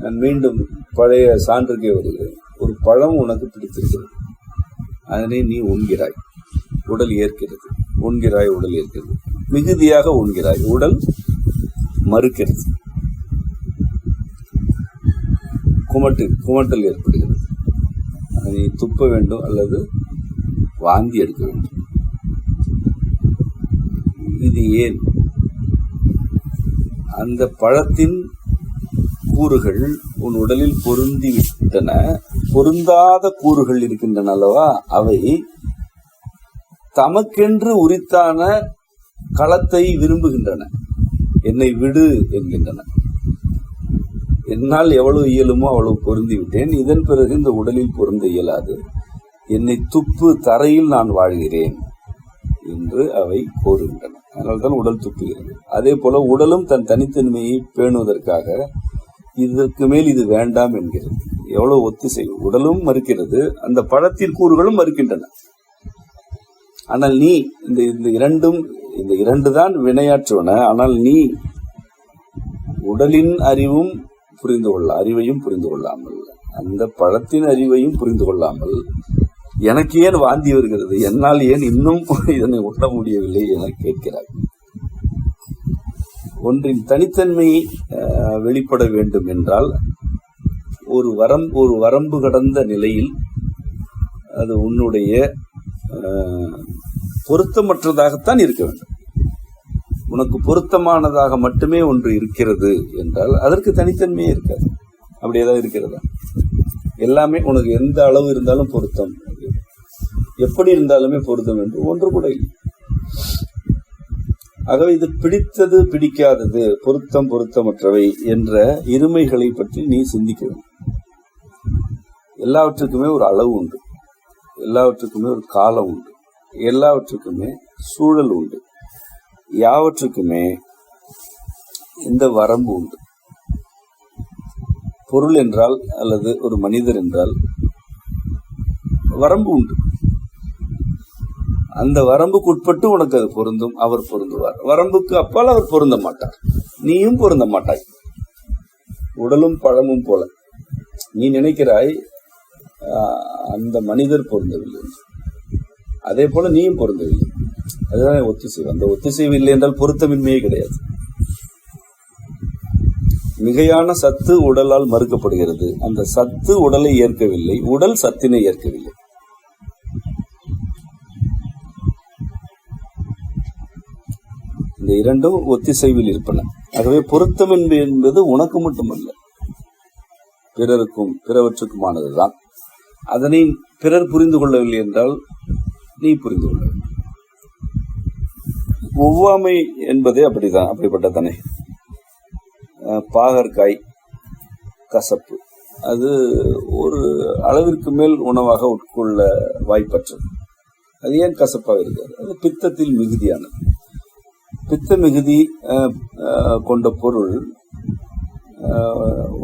நான் மீண்டும் பழைய சான்றுக்கே வருகிறேன். ஒரு பழம் உனக்கு பிடித்திருக்கிறது, அதனை நீ உண்கிறாய், உடல் ஏற்கிறது. உண்கிறாய், உடல் ஏற்கிறது. மிகுதியாக உண்கிறாய், உடல் மறுக்கிறது. குமட்டல் ஏற்படுகிறது. அதை துப்ப வேண்டும் அல்லது வாந்தி எடுக்க வேண்டும். இது ஏன்? அந்த பழத்தின் கூறுகள் உன் உடலில் பொருந்திவிட்டன. பொருந்தாத கூறுகள் இருக்கின்றன அல்லவா, அவை தமக்கென்று உரித்தான களத்தை விரும்புகின்றன. என்னை விடு என்கின்றன. என்னால் எவ்வளவு இயலுமோ அவ்வளவு பொருந்தி விட்டேன், இதன் பிறகு இந்த உடலில் பொருந்த இயலாது, என்னை துப்பு, தரையில் நான் வாழ்கிறேன் என்று அவை கோருகின்றன. அதனால்தான் உடல் துப்புகிறது. அதே போல உடலும் தன் தனித்தன்மையை பேணுவதற்காக இதற்கு மேல் இது வேண்டாம் என்கிறது. எவ்வளவு ஒத்திசைவு! உடலும் மறுக்கிறது, அந்த பழத்தின் கூறுகளும் மறுக்கின்றன. ஆனால் நீ இந்த இரண்டு தான் வினையாற்றுவன. ஆனால் நீ உடலின் அறிவையும் புரிந்து கொள்ளாமல், அந்த பழத்தின் அறிவையும் புரிந்து கொள்ளாமல், எனக்கு ஏன் வாந்தி வருகிறது, என்னால் ஏன் இன்னும் இதனை உண்ண முடியவில்லை என கேட்கிறாய். ஒன்றின் தனித்தன்மை வெளிப்பட வேண்டும் என்றால் ஒரு வரம்பு கடந்த நிலையில் அது உன்னுடைய பொருத்தமற்றதாகத்தான் இருக்க வேண்டும். உனக்கு பொருத்தமானதாக மட்டுமே ஒன்று இருக்கிறது என்றால் அதற்கு தனித்தன்மையே இருக்காது. அப்படி ஏதாவது இருக்கிறதா? எல்லாமே உனக்கு எந்த அளவு இருந்தாலும் பொருத்தம், எப்படி இருந்தாலுமே பொருத்தம் என்று ஒன்று கூட இல்லை. ஆகவே இது பிடித்தது பிடிக்காதது, பொருத்தம் பொருத்தமற்றவை என்ற இருமைகளை பற்றி நீ சிந்திக்க வேண்டும். எல்லாவற்றுக்குமே ஒரு அளவு உண்டு, எல்லாவற்றுக்குமே ஒரு காலம் உண்டு, எல்லாவற்றுக்குமே சூழல் உண்டு, யாவற்றுக்குமே இந்த வரம்பு உண்டு. பொருள் என்றால் அல்லது ஒரு மனிதர் என்றால் வரம்பு உண்டு. அந்த வரம்புக்கு உட்பட்டு உனக்கு அது பொருந்தும், அவர் பொருந்துவார். வரம்புக்கு அப்பால் அவர் பொருந்த மாட்டார், நீயும் பொருந்த மாட்டாய். உடலும் பழமும் போல நீ நினைக்கிறாய் அந்த மனிதர் பொருந்தவில்லை, அதே போல நீயும் பொருந்தவில்லை. அதுதான் ஒத்திசைவு. அந்த ஒத்திசைவு இல்லை என்றால் பொருத்தமின்மையே கிடையாது. மிகையான சத்து உடலால் மறுக்கப்படுகிறது. அந்த சத்து உடலை ஏற்கவில்லை, உடல் சத்தினை ஏற்கவில்லை. இந்த இரண்டும் ஒத்திசைவில் இருப்பன. ஆகவே பொருத்தமின்மை என்பது உனக்கு மட்டுமல்ல, பிறருக்கும் பிறவற்றுக்குமானதுதான். அதனை பிறர் புரிந்து கொள்ளவில்லை என்றால் நீ புரிந்து கொள்ள வேண்டும். ஒவ்வாமை என்பதே அப்படிதான், அப்படிப்பட்டதானே. பாகற்காய் கசப்பு, அது ஒரு அளவிற்கு மேல் உணவாக உட்கொள்ள வாய்ப்பற்றது. அது ஏன் கசப்பாக இருக்காது? அது பித்தத்தில் மிகுதியானது. பித்த மிகுதி கொண்ட பொருள்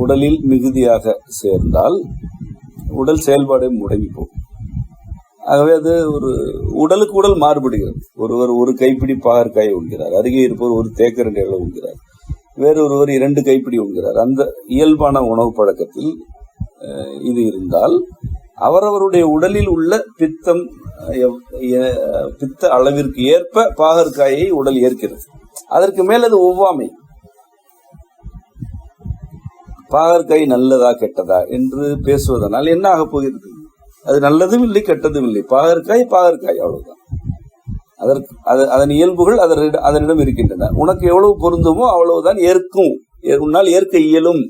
உடலில் மிகுதியாக சேர்ந்தால் உடல் செயல்பாடு முடங்கி போகும். ஆகவே அது ஒரு உடலுக்கு உடல் மாறுபடுகிறது. ஒருவர் ஒரு கைப்பிடி பாகற்காயை உண்கிறார், அருகே இருப்பவர் ஒரு தேக்கரண்டி அளவு உண்கிறார், வேறொருவர் 2 கைப்பிடி உண்கிறார். அந்த இயல்பான உணவு பழக்கத்தில் இது இருந்தால் அவரவருடைய உடலில் உள்ள பித்த அளவிற்கு ஏற்ப பாகற்காயை உடல் ஏற்கிறது. அதற்கு மேல் அது ஒவ்வாமை. பாகற்காய் நல்லதா கெட்டதா என்று பேசுவதனால் என்ன ஆக போகிறது? அது நல்லதும் இல்லை கெட்டதும் இல்லை, பாகற்காய் பாகற்காய், அவ்வளவுதான். அதன் இயல்புகள் அதனிடம் இருக்கின்றன. உனக்கு எவ்வளவு பொருந்துமோ அவ்வளவுதான் ஏற்கும், உன்னால் ஏற்க இயலும்.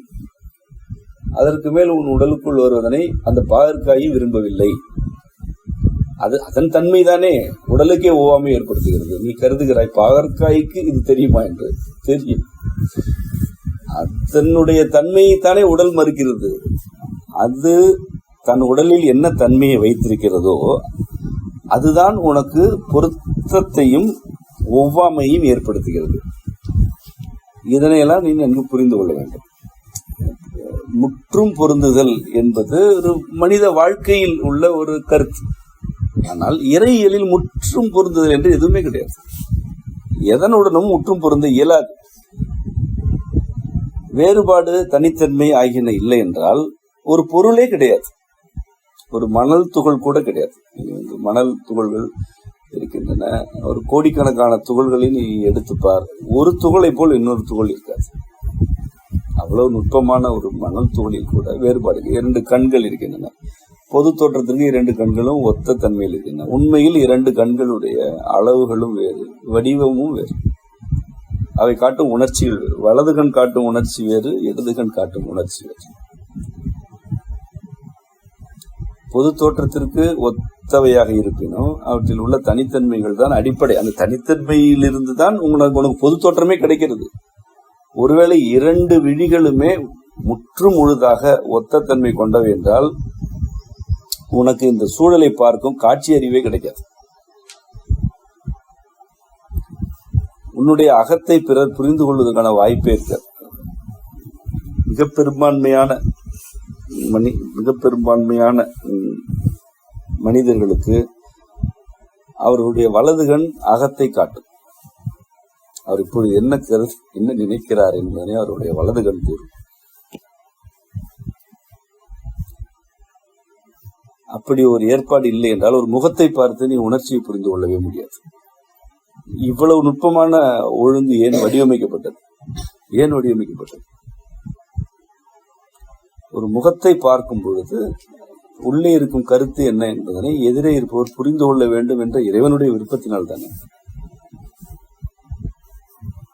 அதற்கு மேல் உன் உடலுக்குள் வருவதனை அந்த பாகற்காயை விரும்பவில்லை. அது அதன் தன்மைதானே உடலுக்கே ஒவ்வாமை ஏற்படுத்துகிறது. நீ கருதுகிறாய் பாகற்காய்க்கு இது தெரியுமா என்று. தெரியும், அதனுடைய தன்மையைத்தானே உடல் மறுக்கிறது. அது தன் உடலில் என்ன தன்மையை வைத்திருக்கிறதோ அதுதான் உனக்கு பொருத்தத்தையும் ஒவ்வாமையும் ஏற்படுத்துகிறது. இதனையெல்லாம் நீ நன்கு புரிந்து கொள்ள வேண்டும். முற்றும் பொருந்துதல் என்பது ஒரு மனித வாழ்க்கையில் உள்ள ஒரு கருத்து. ஆனால் இறையியலில் முற்றும் பொருந்துதல் என்று எதுவுமே கிடையாது. எதனுடனும் முற்றும் பொருந்த இயலாது. வேறுபாடு தனித்தன்மை ஆகியன இல்லை என்றால் ஒரு பொருளே கிடையாது. ஒரு மணல் துகள் கூட கிடையாது. மணல் துகள்கள் இருக்கின்றன, ஒரு கோடிக்கணக்கான துகள்களை நீ எடுத்துப்பார், ஒரு துகளை போல் இன்னொரு துகள் இருக்காது. அவ்வளவு நுட்பமான ஒரு மணல் துகளில் கூட வேறுபாடு. 2 கண்கள் இருக்கின்றன. பொது தோற்றத்திற்கு 2 கண்களும் ஒத்த தன்மையில் இருக்கின்றன. உண்மையில் 2 கண்களுடைய அளவுகளும் வேறு, வடிவமும் வேறு. அவை காட்டும் உணர்ச்சிகள், வலது கண் காட்டும் உணர்ச்சி வேறு, இடது கண் காட்டும் உணர்ச்சி வேறு. பொது தோற்றத்திற்கு ஒத்தவையாக இருப்பினும் அவற்றில் உள்ள தனித்தன்மைகள் தான் அடிப்படை. அந்த தனித்தன்மையிலிருந்து தான் உனக்கு பொது தோற்றமே கிடைக்கிறது. ஒருவேளை 2 விழிகளுமே முற்று முழுதாக ஒத்த தன்மை கொண்டவை என்றால் உனக்கு இந்த சூழலை பார்க்கும் காட்சி அறிவே கிடைக்காது. உன்னுடைய அகத்தை பிறர் புரிந்து கொள்வதற்கான வாய்ப்பே இருக்காது. மிக பெரும்பான்மையான மனிதர்களுக்கு அவர்களுடைய வலது கண் அகத்தை காட்டும். அவர் இப்பொழுது என்ன நினைக்கிறார் என்பதனை அவருடைய வலது கண் கூறும். அப்படி ஒரு ஏற்பாடு இல்லை என்றால் ஒரு முகத்தை பார்த்து நீ உணர்ச்சியை புரிந்து கொள்ளவே முடியாது. இவ்வளவு நுட்பமான ஒழுங்கு ஏன் வடிவமைக்கப்பட்டது? ஒரு முகத்தை பார்க்கும் பொழுது உள்ளே இருக்கும் கருத்து என்ன என்பதனை எதிரே இருப்பவர் புரிந்து கொள்ள வேண்டும் என்ற இறைவனுடைய விருப்பத்தினால் தானே.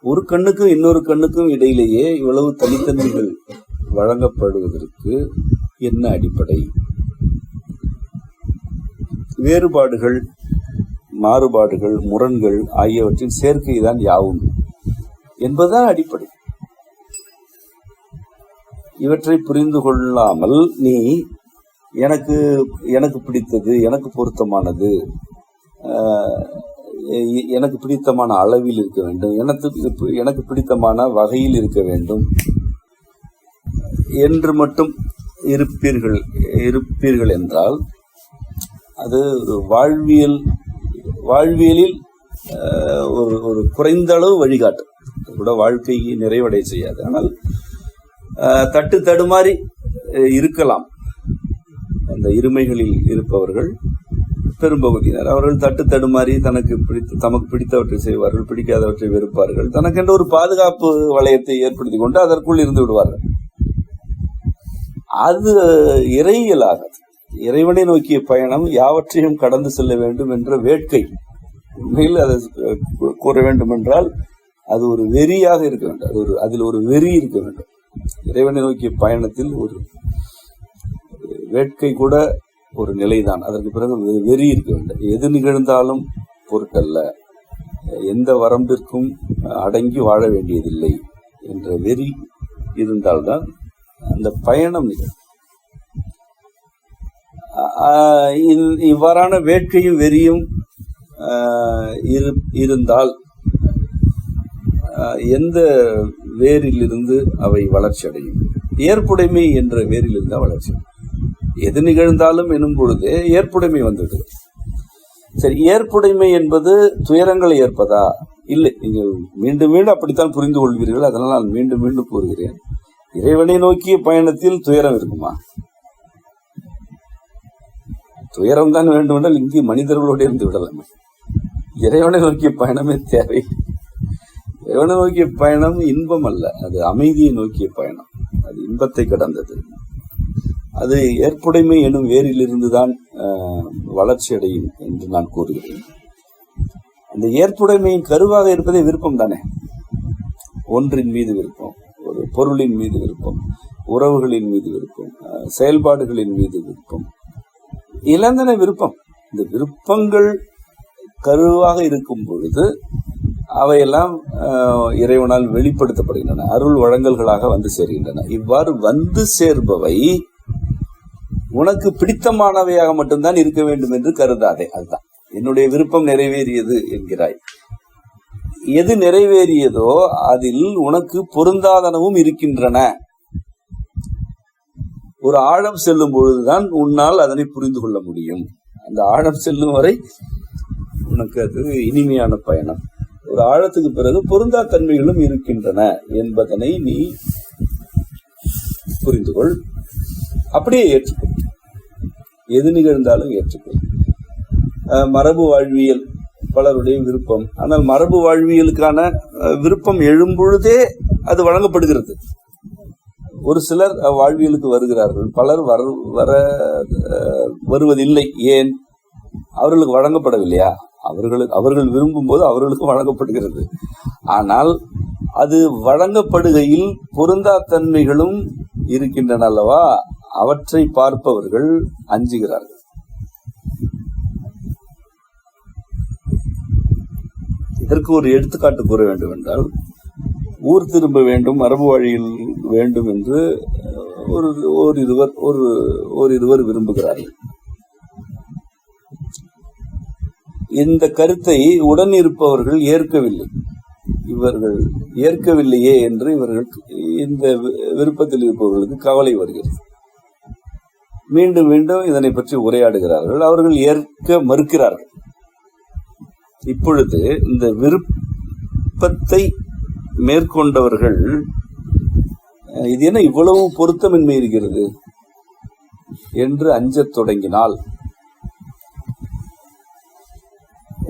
ஒரு கண்ணுக்கும் இன்னொரு கண்ணுக்கும் இடையிலேயே இவ்வளவு தனித்தன்மைகள் வழங்கப்படுவதற்கு என்ன அடிப்படை? வேறுபாடுகள், மாறுபாடுகள், முரண்கள் ஆகியவற்றின் சேர்க்கைதான் யாவும் என்பதுதான் அடிப்படை. இவற்றை புரிந்து கொள்ளாமல் நீ எனக்கு பிடித்தது, எனக்கு பொருத்தமானது, எனக்கு பிடித்தமான அளவில் இருக்க வேண்டும், எனக்கு பிடித்தமான வகையில் இருக்க வேண்டும் என்று மட்டும் இருப்பீர்கள் என்றால் அது வாழ்வியலில் ஒரு குறைந்த அளவு வழிகாட்டும், கூட வாழ்க்கையை நிறைவடை செய்யாது. ஆனால் தட்டு தடுமாறி இருக்கலாம். அந்த இருமைகளில் இருப்பவர்கள் பெரும்பகுதியினர் அவர்கள் தட்டு தடுமாறி தமக்கு பிடித்தவற்றை செய்வார்கள், பிடிக்காதவற்றை வெறுப்பார்கள். தனக்கென்ற ஒரு பாதுகாப்பு வளையத்தை ஏற்படுத்திக் கொண்டு அதற்குள் இருந்து விடுவார்கள். அது இறையியலாகாது. இறைவனை நோக்கிய பயணம் யாவற்றையும் கடந்து செல்ல வேண்டும் என்ற வேட்கை. உண்மையில் அதை கூற வேண்டும் என்றால் அது ஒரு வெறியாக இருக்க வேண்டும். அதில் ஒரு வெறி இருக்க வேண்டும். இறைவனை நோக்கிய பயணத்தில் ஒரு வேட்கை கூட ஒரு நிலைதான். அதற்கு பிறகு வெறி இருக்க வேண்டும். எது நிகழ்ந்தாலும் பொருட்டல்ல, எந்த வரம்பிற்கும் அடங்கி வாழ வேண்டியதில்லை என்ற வெறி இருந்தால்தான் அந்த பயணம் நிகழும். இவ்வாறான வேட்கையும் வெறியும் இருந்தால் எந்த வேரிலிருந்து அவை வளர்ச்சி அடையும்? ஏற்புடைமை என்ற வேரிலிருந்து வளர்ச்சி அடையும். எது நிகழ்ந்தாலும் எனும் பொழுது ஏற்புடைமை வந்துவிடுது. சரி, ஏற்புடைமை என்பது துயரங்களை ஏற்பதா? இல்லை. நீங்கள் மீண்டும் மீண்டும் அப்படித்தான் புரிந்து கொள்வீர்கள். அதனால் நான் மீண்டும் மீண்டும் கூறுகிறேன், இறைவனை நோக்கிய பயணத்தில் துயரம் இருக்குமா? துயரம் தான் வேண்டும் என்றால் இங்கு மனிதர்களோடு இருந்து விடலாமே. இறைவனை நோக்கிய பயணமே தேவை. இறைவனை நோக்கிய பயணம் இன்பம் அல்ல, அது அமைதியை நோக்கிய பயணம். அது இன்பத்தை கடந்தது. அது ஏற்புடைமை எனும் வேரிலிருந்துதான் வளர்ச்சி அடையும் என்று நான் கூறுகிறேன். அந்த ஏற்புடைமையின் கருவாக இருப்பதே விருப்பம் தானே. ஒன்றின் மீது விருப்பம், ஒரு பொருளின் மீது விருப்பம், உறவுகளின் மீது விருப்பம், செயல்பாடுகளின் மீது விருப்பம், இழந்தன விருப்பம். இந்த விருப்பங்கள் கருவாக இருக்கும் பொழுது அவையெல்லாம் இறைவனால் வெளிப்படுத்தப்படுகின்றன, அருள் வழங்கல்களாக வந்து சேர்கின்றன. இவ்வாறு வந்து சேர்பவை உனக்கு பிடித்தமானவையாக மட்டும்தான் இருக்க வேண்டும் என்று கருதாதே. அதுதான் என்னுடைய விருப்பம் நிறைவேறியது என்கிறாய். எது நிறைவேறியதோ அதில் உனக்கு பொருந்தாதனவும் இருக்கின்றன. ஒரு ஆழம் செல்லும் பொழுதுதான் உன்னால் அதனை புரிந்து கொள்ள முடியும். அந்த ஆழம் செல்லும் வரை உனக்கு அது இனிமையான பயணம். ஒரு ஆழத்துக்கு பிறகு பொருந்தா தன்மைகளும் இருக்கின்றன என்பதனை நீ புரிந்து கொள். அப்படியே ஏற்றுக்கொள். எது நிகழ்ந்தாலும் ஏற்றுக்கொள். மரபு வாழ்வியல் பலருடைய விருப்பம். ஆனால் மரபு வாழ்வியலுக்கான விருப்பம் எழும்பொழுதே அது வழங்கப்படுகிறது. ஒரு சிலர் வாழ்வியலுக்கு வருகிறார்கள், பலர் வருவதில்லை. ஏன்? அவர்களுக்கு வழங்கப்படவில்லையா? அவர்கள் விரும்பும் போது அவர்களுக்கு வழங்கப்படுகிறது. ஆனால் அது வழங்கப்படுகையில் பொருந்தா தன்மைகளும் இருக்கின்றன அல்லவா? அவற்றை பார்ப்பவர்கள் அஞ்சுகிறார்கள். இதற்கு ஒரு எடுத்துக்காட்டு கூற வேண்டும் என்றால், ஊர் திரும்ப வேண்டும், மரபு வழியில் வேண்டும் என்று இருவர் விரும்புகிறார்கள். இந்த கருத்தை உடன் இருப்பவர்கள் ஏற்கவில்லை. இவர்கள் ஏற்கவில்லையே என்று இவர்களுக்கு, இந்த விருப்பத்தில் இருப்பவர்களுக்கு கவலை வருகிறது. மீண்டும் மீண்டும் இதனை பற்றி உரையாடுகிறார்கள். அவர்கள் ஏற்க மறுக்கிறார்கள். இப்பொழுது இந்த விருப்பத்தை மேற்கொண்டவர்கள் இது என்ன இவ்வளவு பொருத்தமின்மை இருக்கிறது என்று அஞ்சத் தொடங்கினால்,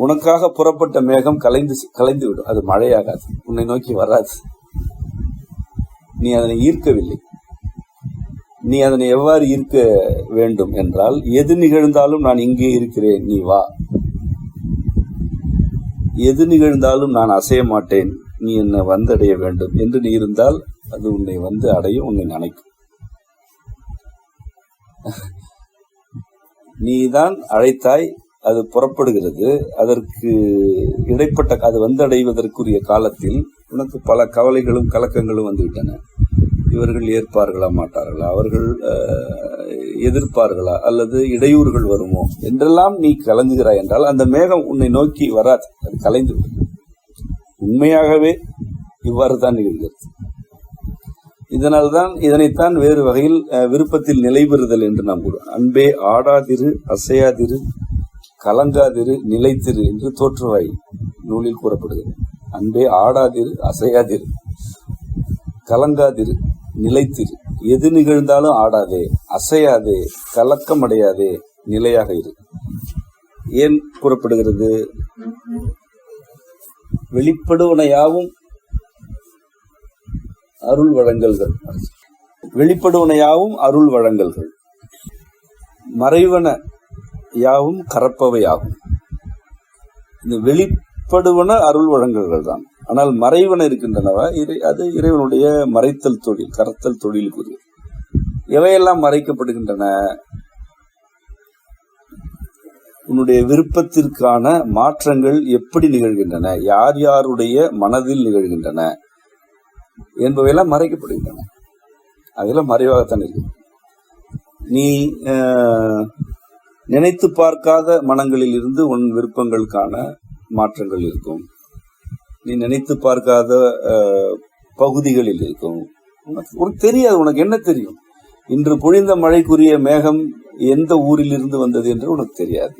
உனக்காக புறப்பட்ட மேகம் கலைந்து விடும். அது மழையாகாது, உன்னை நோக்கி வராது. நீ அதனை ஈர்க்கவில்லை. நீ அதனை எவ்வாறு ஈர்க்க வேண்டும் என்றால், எது நிகழ்ந்தாலும் நான் இங்கே இருக்கிறேன், நீ வா. எது நிகழ்ந்தாலும் நான் அசைய மாட்டேன், நீ என்னை வந்தடைய வேண்டும் என்று நீ இருந்தால் அது உன்னை வந்து அடையும், உன்னை நினைக்கும். நீதான் அழைத்தாய், அது புறப்படுகிறது. அதற்கு இடைப்பட்ட அது வந்து அடைவதற்குரிய காலத்தில் உனக்கு பல கவலைகளும் கலக்கங்களும் வந்துவிட்டன. இவர்கள் ஏற்பார்களா மாட்டார்களா, அவர்கள் எதிர்ப்பார்களா, அல்லது இடையூறுகள் வருமோ என்றெல்லாம் நீ கலங்குகிறாய் என்றால் அந்த மேகம் உன்னை நோக்கி வராது, அது கலைந்து விடும். உண்மையாகவே இவ்வாறு தான் நிகழ்கிறது. இதனால்தான் இதனைத்தான் வேறு வகையில் விருப்பத்தில் நிலைபெறுதல் என்று நாம் கூறுவோம். அன்பே ஆடாதிரு, அசையாதிரு, கலங்காதிரு, நிலைத்திரு என்று தோற்றுவாய் நூலில் கூறப்படுகிறது. அன்பே ஆடாதிரு, அசையாதிரு, கலங்காதிரு, நிலைத்திரு. எது நிகழ்ந்தாலும் ஆடாதே, அசையாதே, கலக்கம் அடையாதே, நிலையாக இரு. ஏன் கூறப்படுகிறது? வெளிப்படுவனையாவும் அருள் வழங்கல்கள், வெளிப்படுவனையாவும் அருள் வழங்கல்கள், மறைவன யாவும் கரப்பவையாகும். இந்த வெளிப்படுவன அருள் வழங்கல்கள் தான். ஆனால் மறைவன இருக்கின்றனவா, அது இறைவனுடைய மறைத்தல் தொழில், கரத்தல் தொழிலுக்குரிய. எவையெல்லாம் மறைக்கப்படுகின்றன? உன்னுடைய விருப்பத்திற்கான மாற்றங்கள் எப்படி நிகழ்கின்றன, யார் யாருடைய மனதில் நிகழ்கின்றன என்பவையெல்லாம் மறைக்கப்படுகின்றன. அதெல்லாம் மறைவாகத்தான் இருக்கு. நீ நினைத்து பார்க்காத மனங்களில் இருந்து உன் விருப்பங்களுக்கான மாற்றங்கள் இருக்கும். நீ நினைத்து பார்க்காத பகுதிகளில் இருக்கும். உனக்கு தெரியாது. உனக்கு என்ன தெரியும்? இன்று பொழிந்த மழைக்குரிய மேகம் எந்த ஊரில் இருந்து வந்தது என்று உனக்கு தெரியாது.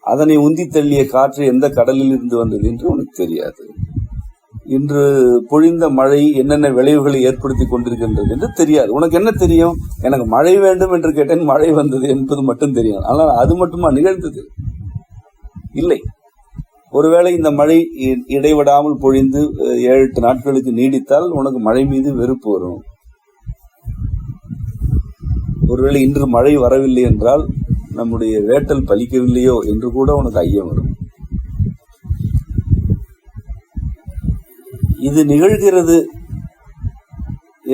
அதனை உந்தி தள்ளிய காற்று எந்த கடலில் இருந்து வந்தது என்று உனக்கு தெரியாது. இன்று பொழிந்த மழை என்னென்ன விளைவுகளை ஏற்படுத்தி கொண்டிருக்கின்றது என்று தெரியாது. உனக்கு என்ன தெரியும்? எனக்கு மழை வேண்டும் என்று கேட்டேன், மழை வந்தது என்பது மட்டும் தெரியும். ஆனால் அது மட்டுமா நிகழ்ந்தது? இல்லை. ஒருவேளை இந்த மழை இடைவிடாமல் பொழிந்து 7-8 நாட்களுக்கு நீடித்தால் உனக்கு மழை மீது வெறுப்பு வரும். ஒருவேளை இன்று மழை வரவில்லை என்றால் நம்முடைய வேட்டல் பலிக்கவில்லையோ என்று கூட உனக்கு ஐயம் வரும். இது நிகழ்கிறது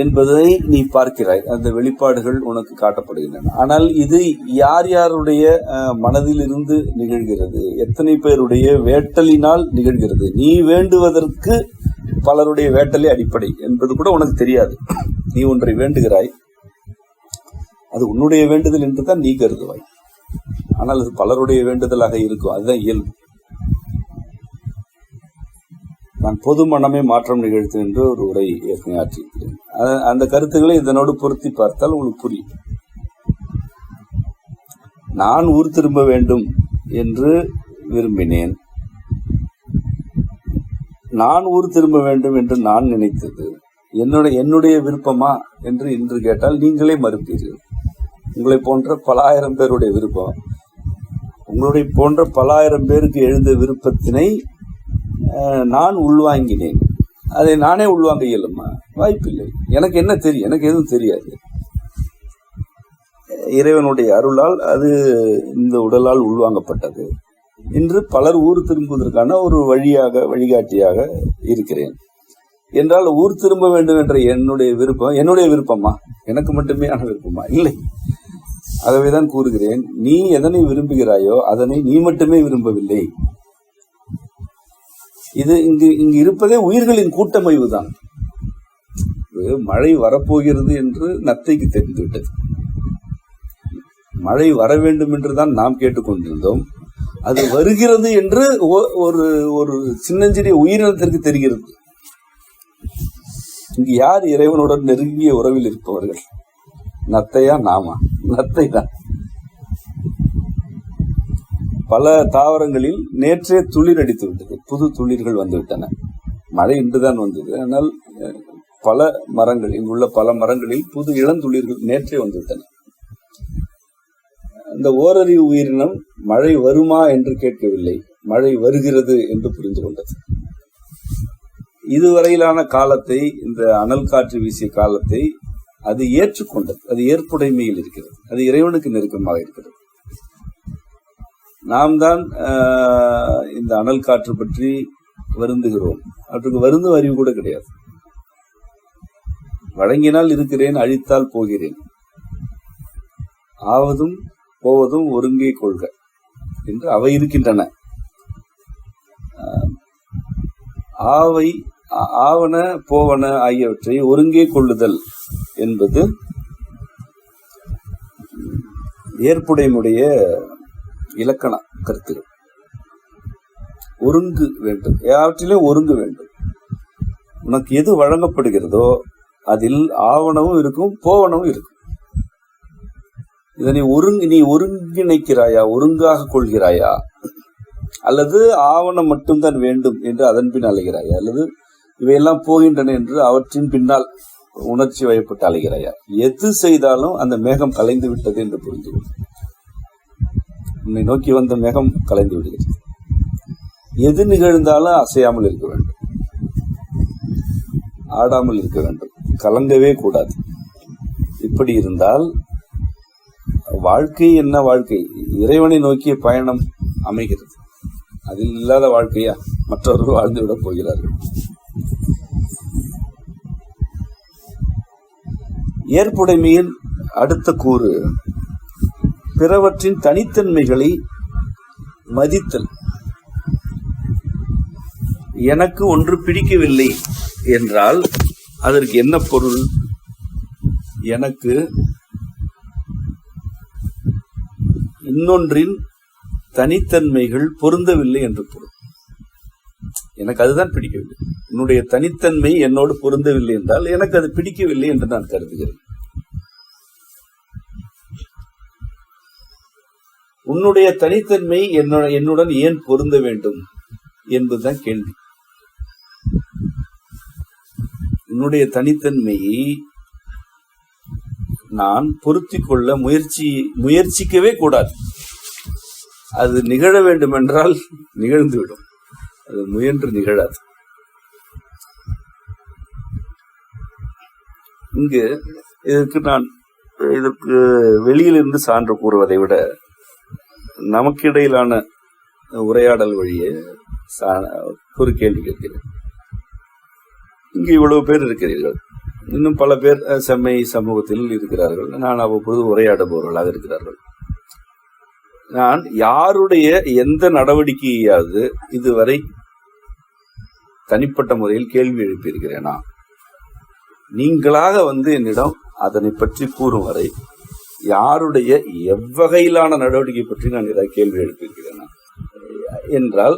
என்பதை நீ பார்க்கிறாய். அந்த வெளிப்பாடுகள் உனக்கு காட்டப்படுகின்றன. ஆனால் இது யார் யாருடைய மனதில் இருந்து நிகழ்கிறது, எத்தனை பேருடைய வேட்டலினால் நிகழ்கிறது, நீ வேண்டுவதற்கு பலருடைய வேட்டலே அடிப்படை என்பது கூட உனக்கு தெரியாது. நீ ஒன்றை வேண்டுகிறாய், அது உன்னுடைய வேண்டுதல் என்று தான் நீ கருதுவாய். ஆனால் அது பலருடைய வேண்டுதலாக இருக்கும். அதுதான் இயல்பு. நான் பொது மனமே மாற்றம் நிகழ்த்து என்று ஒரு உரை ஏற்கனவே ஆற்றியிருக்கிறேன். அந்த கருத்துக்களை இதனோடு பொருத்தி பார்த்தால் உங்களுக்கு புரியும். நான் ஊர் திரும்ப வேண்டும் என்று விரும்பினேன். நான் ஊர் திரும்ப வேண்டும் என்று நான் நினைத்தது என்னுடைய விருப்பமா என்று இன்று கேட்டால் நீங்களே மறுப்பீர்கள். உங்களை போன்ற பல ஆயிரம் பேருடைய விருப்பம், உங்களுடைய போன்ற பல ஆயிரம் பேருக்கு எழுந்த விருப்பத்தினை நான் உள்வாங்கினேன். அதை நானே உள்வாங்க இயலுமா? வாய்ப்பில்லை. எனக்கு என்ன தெரியும்? எனக்கு எதுவும் தெரியாது. இறைவனுடைய அருளால் அது இந்த உடலால் உள்வாங்கப்பட்டது. இன்று பலர் ஊர் திரும்புவதற்கான ஒரு வழிகாட்டியாக இருக்கிறேன் என்றால், ஊர் திரும்ப வேண்டும் என்ற என்னுடைய விருப்பமா? எனக்கு மட்டுமே ஆன விருப்பமா? இல்லை. ஆகவேதான் கூறுகிறேன், நீ எதனை விரும்புகிறாயோ அதனை நீ மட்டுமே விரும்பவில்லை. இது இங்கு இருப்பதே உயிர்களின் கூட்டமைவு தான். மழை வரப்போகிறது என்று நத்தைக்கு தெரிந்துவிட்டது. மழை வர வேண்டும் என்றுதான் நாம் கேட்டுக்கொண்டிருந்தோம். அது வருகிறது என்று ஒரு சின்னஞ்சிறிய உயிரினத்திற்கு தெரிகிறது. இங்கு யார் இறைவனுடன் நெருங்கிய உறவில் இருப்பவர்கள்? நத்தையா நாமா? நத்தை தான். பல தாவரங்களில் நேற்றே துளிர் அடித்து விட்டது, புது துளிர்கள் வந்துவிட்டன. மழை இன்றுதான் வந்தது. ஆனால் பல மரங்களில் உள்ள பல மரங்களில் புது இளந்துளிர்கள் நேற்றே வந்துவிட்டன. அந்த ஓரறிவு உயிரினம் மழை வருமா என்று கேட்கவில்லை, மழை வருகிறது என்று புரிந்து கொண்டது. இதுவரையிலான காலத்தை, இந்த அனல் காற்று வீசிய காலத்தை அது ஏற்றுக்கொண்டது. அது ஏற்புடைமையில் இருக்கிறது. அது இறைவனுக்கு நெருக்கமாக இருக்கிறது. நாம் தான் இந்த அனல் காற்று பற்றி வருந்துகிறோம். அவற்றுக்கு வருந்தும் அறிவு கூட கிடையாது. வழங்கினால் இருக்கிறேன், அழித்தால் போகிறேன், ஆவதும் போவதும் ஒருங்கே கொள்க என்று அவை இருக்கின்றன. ஆவன போவன ஆகியவற்றை ஒருங்கே கொள்ளுதல் என்பது ஏற்புடைமுடைய இலக்கண கருத்துகள். ஒருங்கு வேண்டும், அவற்றிலும் ஒருங்கு வேண்டும். உனக்கு எது வழங்கப்படுகிறதோ அதில் ஆவணமும் இருக்கும், போவனமும் இருக்கும். இதனை நீ ஒருங்கிணைக்கிறாயா, ஒருங்காக கொள்கிறாயா, அல்லது ஆவணம் மட்டும்தான் வேண்டும் என்று அதன் பின் அலைகிறாயா, அல்லது இவையெல்லாம் போகின்றன என்று அவற்றின் பின்னால் உணர்ச்சி வயப்பட்டு அலைகிறாயா? எது செய்தாலும் அந்த மேகம் கலைந்து விட்டது என்று புரிந்துவிடும். உன்னை நோக்கி வந்த மேகம் கலைந்து விடுகிறது. எது நிகழ்ந்தாலும் அசையாமல் இருக்க வேண்டும், ஆடாமல் இருக்க வேண்டும், கலங்கவே கூடாது. இப்படி இருந்தால் வாழ்க்கை என்ன வாழ்க்கை? இறைவனை நோக்கிய பயணம் அமைகிறது. அதில் இல்லாத வாழ்க்கையா மற்றவர்கள் வாழ்ந்துவிடப் போகிறார்கள். ஏற்புடைமையின் அடுத்த கூறு பிறவற்றின் தனித்தன்மைகளை மதித்தல். எனக்கு ஒன்று பிடிக்கவில்லை என்றால் அதற்கு என்ன பொருள்? எனக்கு இன்னொன்றின் தனித்தன்மைகள் பொருந்தவில்லை என்று பொருள். எனக்கு அதுதான் பிடிக்கவில்லை. என்னுடைய தனித்தன்மை என்னோடு பொருந்தவில்லை என்றால் எனக்கு அது பிடிக்கவில்லை என்று நான் கருதுகிறேன். உன்னுடைய தனித்தன்மை என்னுடன் ஏன் பொருந்த வேண்டும் என்பதுதான் கேள்வி. உன்னுடைய தனித்தன்மையை நான் பொருத்திக் கொள்ள முயற்சிக்கவே கூடாது. அது நிகழ வேண்டும் என்றால் நிகழ்ந்துவிடும், அது முயன்று நிகழாது. இங்கு இதற்கு வெளியிலிருந்து சான்று கூறுவதை விட நமக்கிடையிலான உரையாடல் வழியே ஒரு கேள்வி கேட்கிறேன். இங்கு இவ்வளவு பேர் இருக்கிறீர்கள், இன்னும் பல பேர் செம்மை சமூகத்தில் இருக்கிறார்கள், நான் அவ்வப்பொழுது உரையாடுபவர்களாக இருக்கிறார்கள். நான் யாருடைய எந்த நடவடிக்கையாவது இதுவரை தனிப்பட்ட முறையில் கேள்வி எழுப்பியிருக்கிறேனா? நீங்களாக என்னிடம் அதனை பற்றி கூறும் வரை யாருடைய எவ்வகையிலான நடவடிக்கை பற்றி நான் ஏதாவது கேள்வி எழுப்பியிருக்கிறேனா என்றால்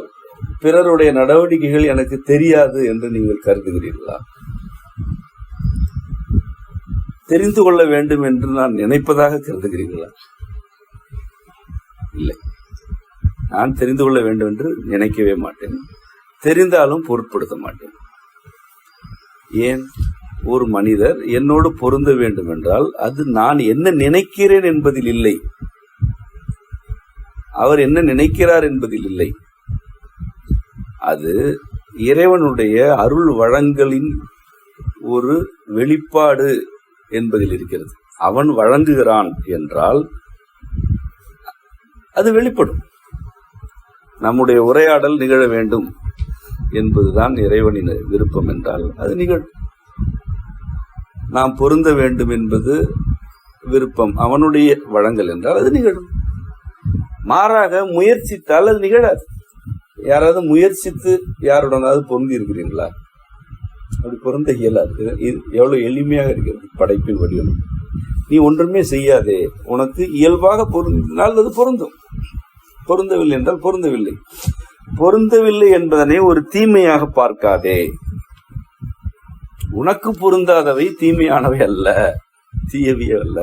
பிறருடைய நடவடிக்கைகள் எனக்கு தெரியாது என்று நீங்கள் கருதுகிறீர்களா? தெரிந்து கொள்ள வேண்டும் என்று நான் நினைப்பதாக கருதுகிறீர்களா? இல்லை, நான் தெரிந்து கொள்ள வேண்டும் என்று நினைக்கவே மாட்டேன். தெரிந்தாலும் பொருட்படுத்த மாட்டேன். ஏன்? ஒரு மனிதர் என்னோடு பொருந்த வேண்டும் என்றால் அது நான் என்ன நினைக்கிறேன் என்பதில் இல்லை, அவர் என்ன நினைக்கிறார் என்பதில் இல்லை. அது இறைவனுடைய அருள் வழங்கலின் ஒரு வெளிப்பாடு என்பதில் இருக்கிறது. அவன் வழங்குகிறான் என்றால் அது வெளிப்படும். நம்முடைய உரையாடல் நிகழ வேண்டும் என்பதுதான் இறைவனின் விருப்பம் என்றால் அது நிகழும். நாம் பொருந்த வேண்டும் என்பது விருப்பம், அவனுடைய வழங்கல் என்றால் அது நிகழும். மாறாக முயற்சித்தால் அது நிகழாது. யாராவது முயற்சித்து யாருடனாவது பொருந்தி இருக்கிறீர்களா? அப்படி பொருந்த இயலாது. எவ்வளவு எளிமையாக இருக்கிறது படைப்பின் வடிவம். நீ ஒன்றுமே செய்யாதே, உனக்கு இயல்பாக பொருந்தினால் அது பொருந்தும். பொருந்தவில்லை என்றால் பொருந்தவில்லை. பொருந்தவில்லை என்பதனை ஒரு தீமையாக பார்க்காதே. உனக்கு பொருந்தாதவை தீமையானவை அல்ல, தீயவை அல்ல.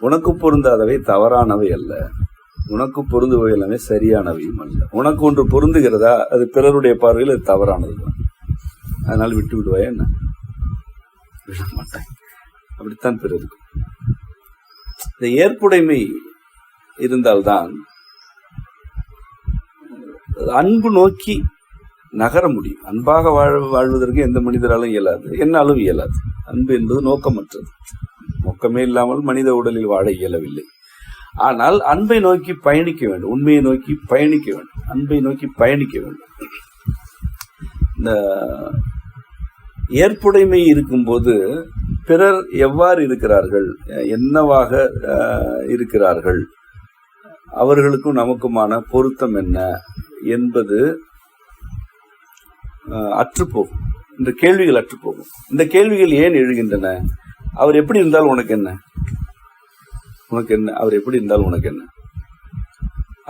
உனக்கு பொருந்தாதவை தவறானவை அல்ல, உனக்கு பொருந்துவை எல்லாமே சரியானவையும் அல்ல. உனக்கு ஒன்று பொருந்துகிறதா, அது பிறருடைய பார்வையில் அது தவறானதுதான். அதனால விட்டு விடுவாயா என்ன? விட மாட்டேன். அப்படித்தான் பிறருக்கு இந்த ஏற்புடைமை இருந்தால்தான் அன்பு நோக்கி நகர முடியும். அன்பாக வாழ்வதற்கு எந்த மனிதராலும் இயலாது, என்னாலும் இயலாது. அன்பு என்பது நோக்கமற்றது. நோக்கமே இல்லாமல் மனித உடலில் வாழ இயலவில்லை. ஆனால் அன்பை நோக்கி பயணிக்க வேண்டும், உண்மையை நோக்கி பயணிக்க வேண்டும், அன்பை நோக்கி பயணிக்க வேண்டும். இந்த ஏற்புடைமை இருக்கும்போது பிறர் எவ்வாறு இருக்கிறார்கள், என்னவாக இருக்கிறார்கள், அவர்களுக்கும் நமக்குமான பொருத்தம் என்ன என்பது அற்றுப்போகும். இந்த கேள்விகள் அற்றுப்போகும். இந்த கேள்விகள் ஏன் எழுகின்றன? அவர் எப்படி இருந்தால் உனக்கு என்ன, உனக்கு என்ன, அவர் எப்படி இருந்தால் உனக்கு என்ன,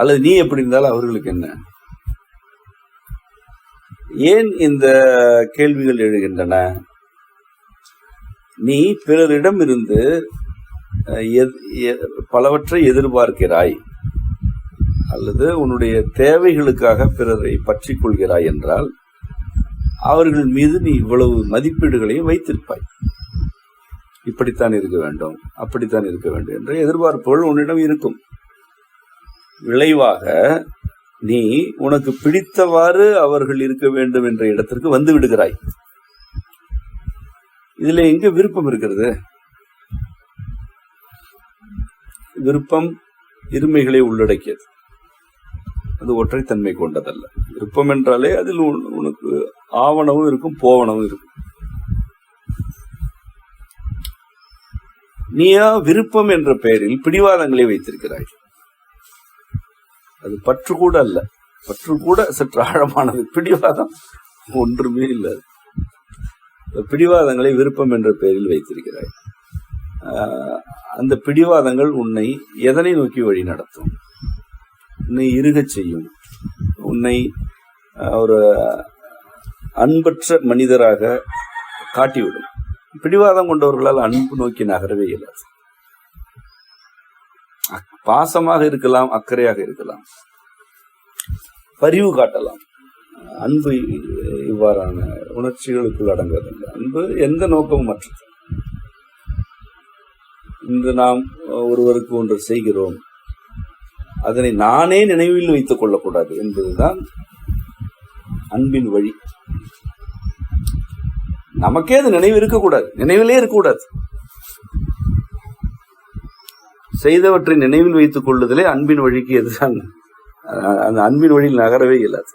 அல்லது நீ எப்படி இருந்தால் அவர்களுக்கு என்ன? ஏன் இந்த கேள்விகள் எழுகின்றன? நீ பிறரிடம் இருந்து பலவற்றை எதிர்பார்க்கிறாய் அல்லது உன்னுடைய தேவைகளுக்காக பிறரை பற்றிக் கொள்கிறாய் என்றால் அவர்கள் மீது நீ இவ்வளவு மதிப்பீடுகளையும் வைத்திருப்பாய். இப்படித்தான் இருக்க வேண்டும், அப்படித்தான் இருக்க வேண்டும் என்ற எதிர்பார்ப்புகள் உன்னிடம் இருக்கும். விளைவாக நீ உனக்கு பிடித்தவாறு அவர்கள் இருக்க வேண்டும் என்ற இடத்திற்கு வந்து விடுகிறாய். இதுல எங்க விருப்பம் இருக்கிறது? விருப்பம் இருமைகளை உள்ளடக்கியது, அது ஒற்றைத்தன்மை கொண்டதல்ல. விருப்பம் என்றாலே அதில் உனக்கு ஆவணமும் இருக்கும், போவனமும் இருக்கும். நீயா விருப்பம் என்ற பெயரில் பிடிவாதங்களை வைத்திருக்கிறாய். அது பற்று கூட அல்ல, பற்று கூட சற்று ஆழமானது. பிடிவாதம் ஒன்றுமே இல்லை. பிடிவாதங்களை விருப்பம் என்ற பெயரில் வைத்திருக்கிறாய். அந்த பிடிவாதங்கள் உன்னை எதனை நோக்கி வழி நடத்தும்? உன்னை இறுகச் செய்யும், உன்னை ஒரு அன்பற்ற மனிதராக காட்டிவிடும். பிடிவாதம் கொண்டவர்களால் அன்பு நோக்கி நகரவே இயலாது. பாசமாக இருக்கலாம், அக்கறையாக இருக்கலாம், பரிவு காட்டலாம். அன்பு இவ்வாறான உணர்ச்சிகளுக்குள் அடங்குவதில்லை. அன்பு எந்த நோக்கமும் மற்றது. இன்று நாம் ஒருவருக்கு ஒன்று செய்கிறோம், அதனை நானே நினைவில் வைத்துக் கொள்ளக்கூடாது என்பதுதான் அன்பின் வழி. நமக்கே அது நினைவு இருக்கக்கூடாது, நினைவிலே இருக்கக்கூடாது. செய்தவற்றை நினைவில் வைத்துக் கொள்ளுதலே அன்பின் வழிக்கு எதிரான. அந்த அன்பின் வழியில் நகரவே இயலாது.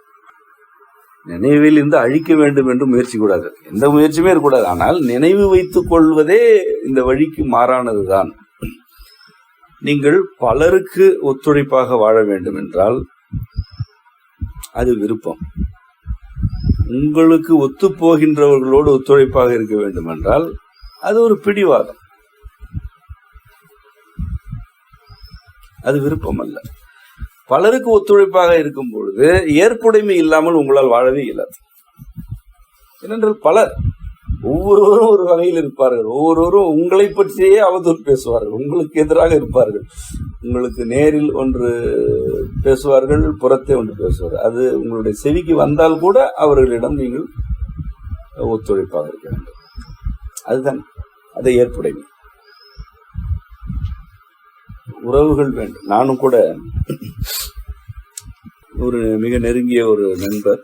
நினைவில் இருந்து அழிக்க வேண்டும் என்று முயற்சி கூடாது, எந்த முயற்சியுமே இருக்கக்கூடாது. ஆனால் நினைவு வைத்துக் கொள்வதே இந்த வழிக்கு மாறானதுதான். நீங்கள் பலருக்கு ஒத்துழைப்பாக வாழ வேண்டும் என்றால் அது விருப்பம். உங்களுக்கு ஒத்துப்போகின்றவர்களோடு ஒத்துழைப்பாக இருக்க வேண்டும் என்றால் அது ஒரு பிடிவாதம், அது விருப்பம் அல்ல. பலருக்கு ஒத்துழைப்பாக இருக்கும் பொழுது ஏற்புடைமை இல்லாமல் உங்களால் வாழவே இயலாது. ஏனென்றால் பலர் ஒவ்வொருவரும் ஒரு வகையில் இருப்பார்கள். ஒவ்வொருவரும் உங்களை பற்றியே அவதூறு பேசுவார்கள், உங்களுக்கு எதிராக இருப்பார்கள். உங்களுக்கு நேரில் ஒன்று பேசுவார்கள், புறத்தே ஒன்று பேசுவார்கள். அது உங்களுடைய செவிக்கு வந்தால் கூட அவர்களிடம் நீங்கள் ஒத்துழைப்பாக இருக்க வேண்டும். அதுதான் அது ஏற்புடைமை. உறவுகள் வேண்டும். நானும் கூட ஒரு மிக நெருங்கிய ஒரு நண்பர்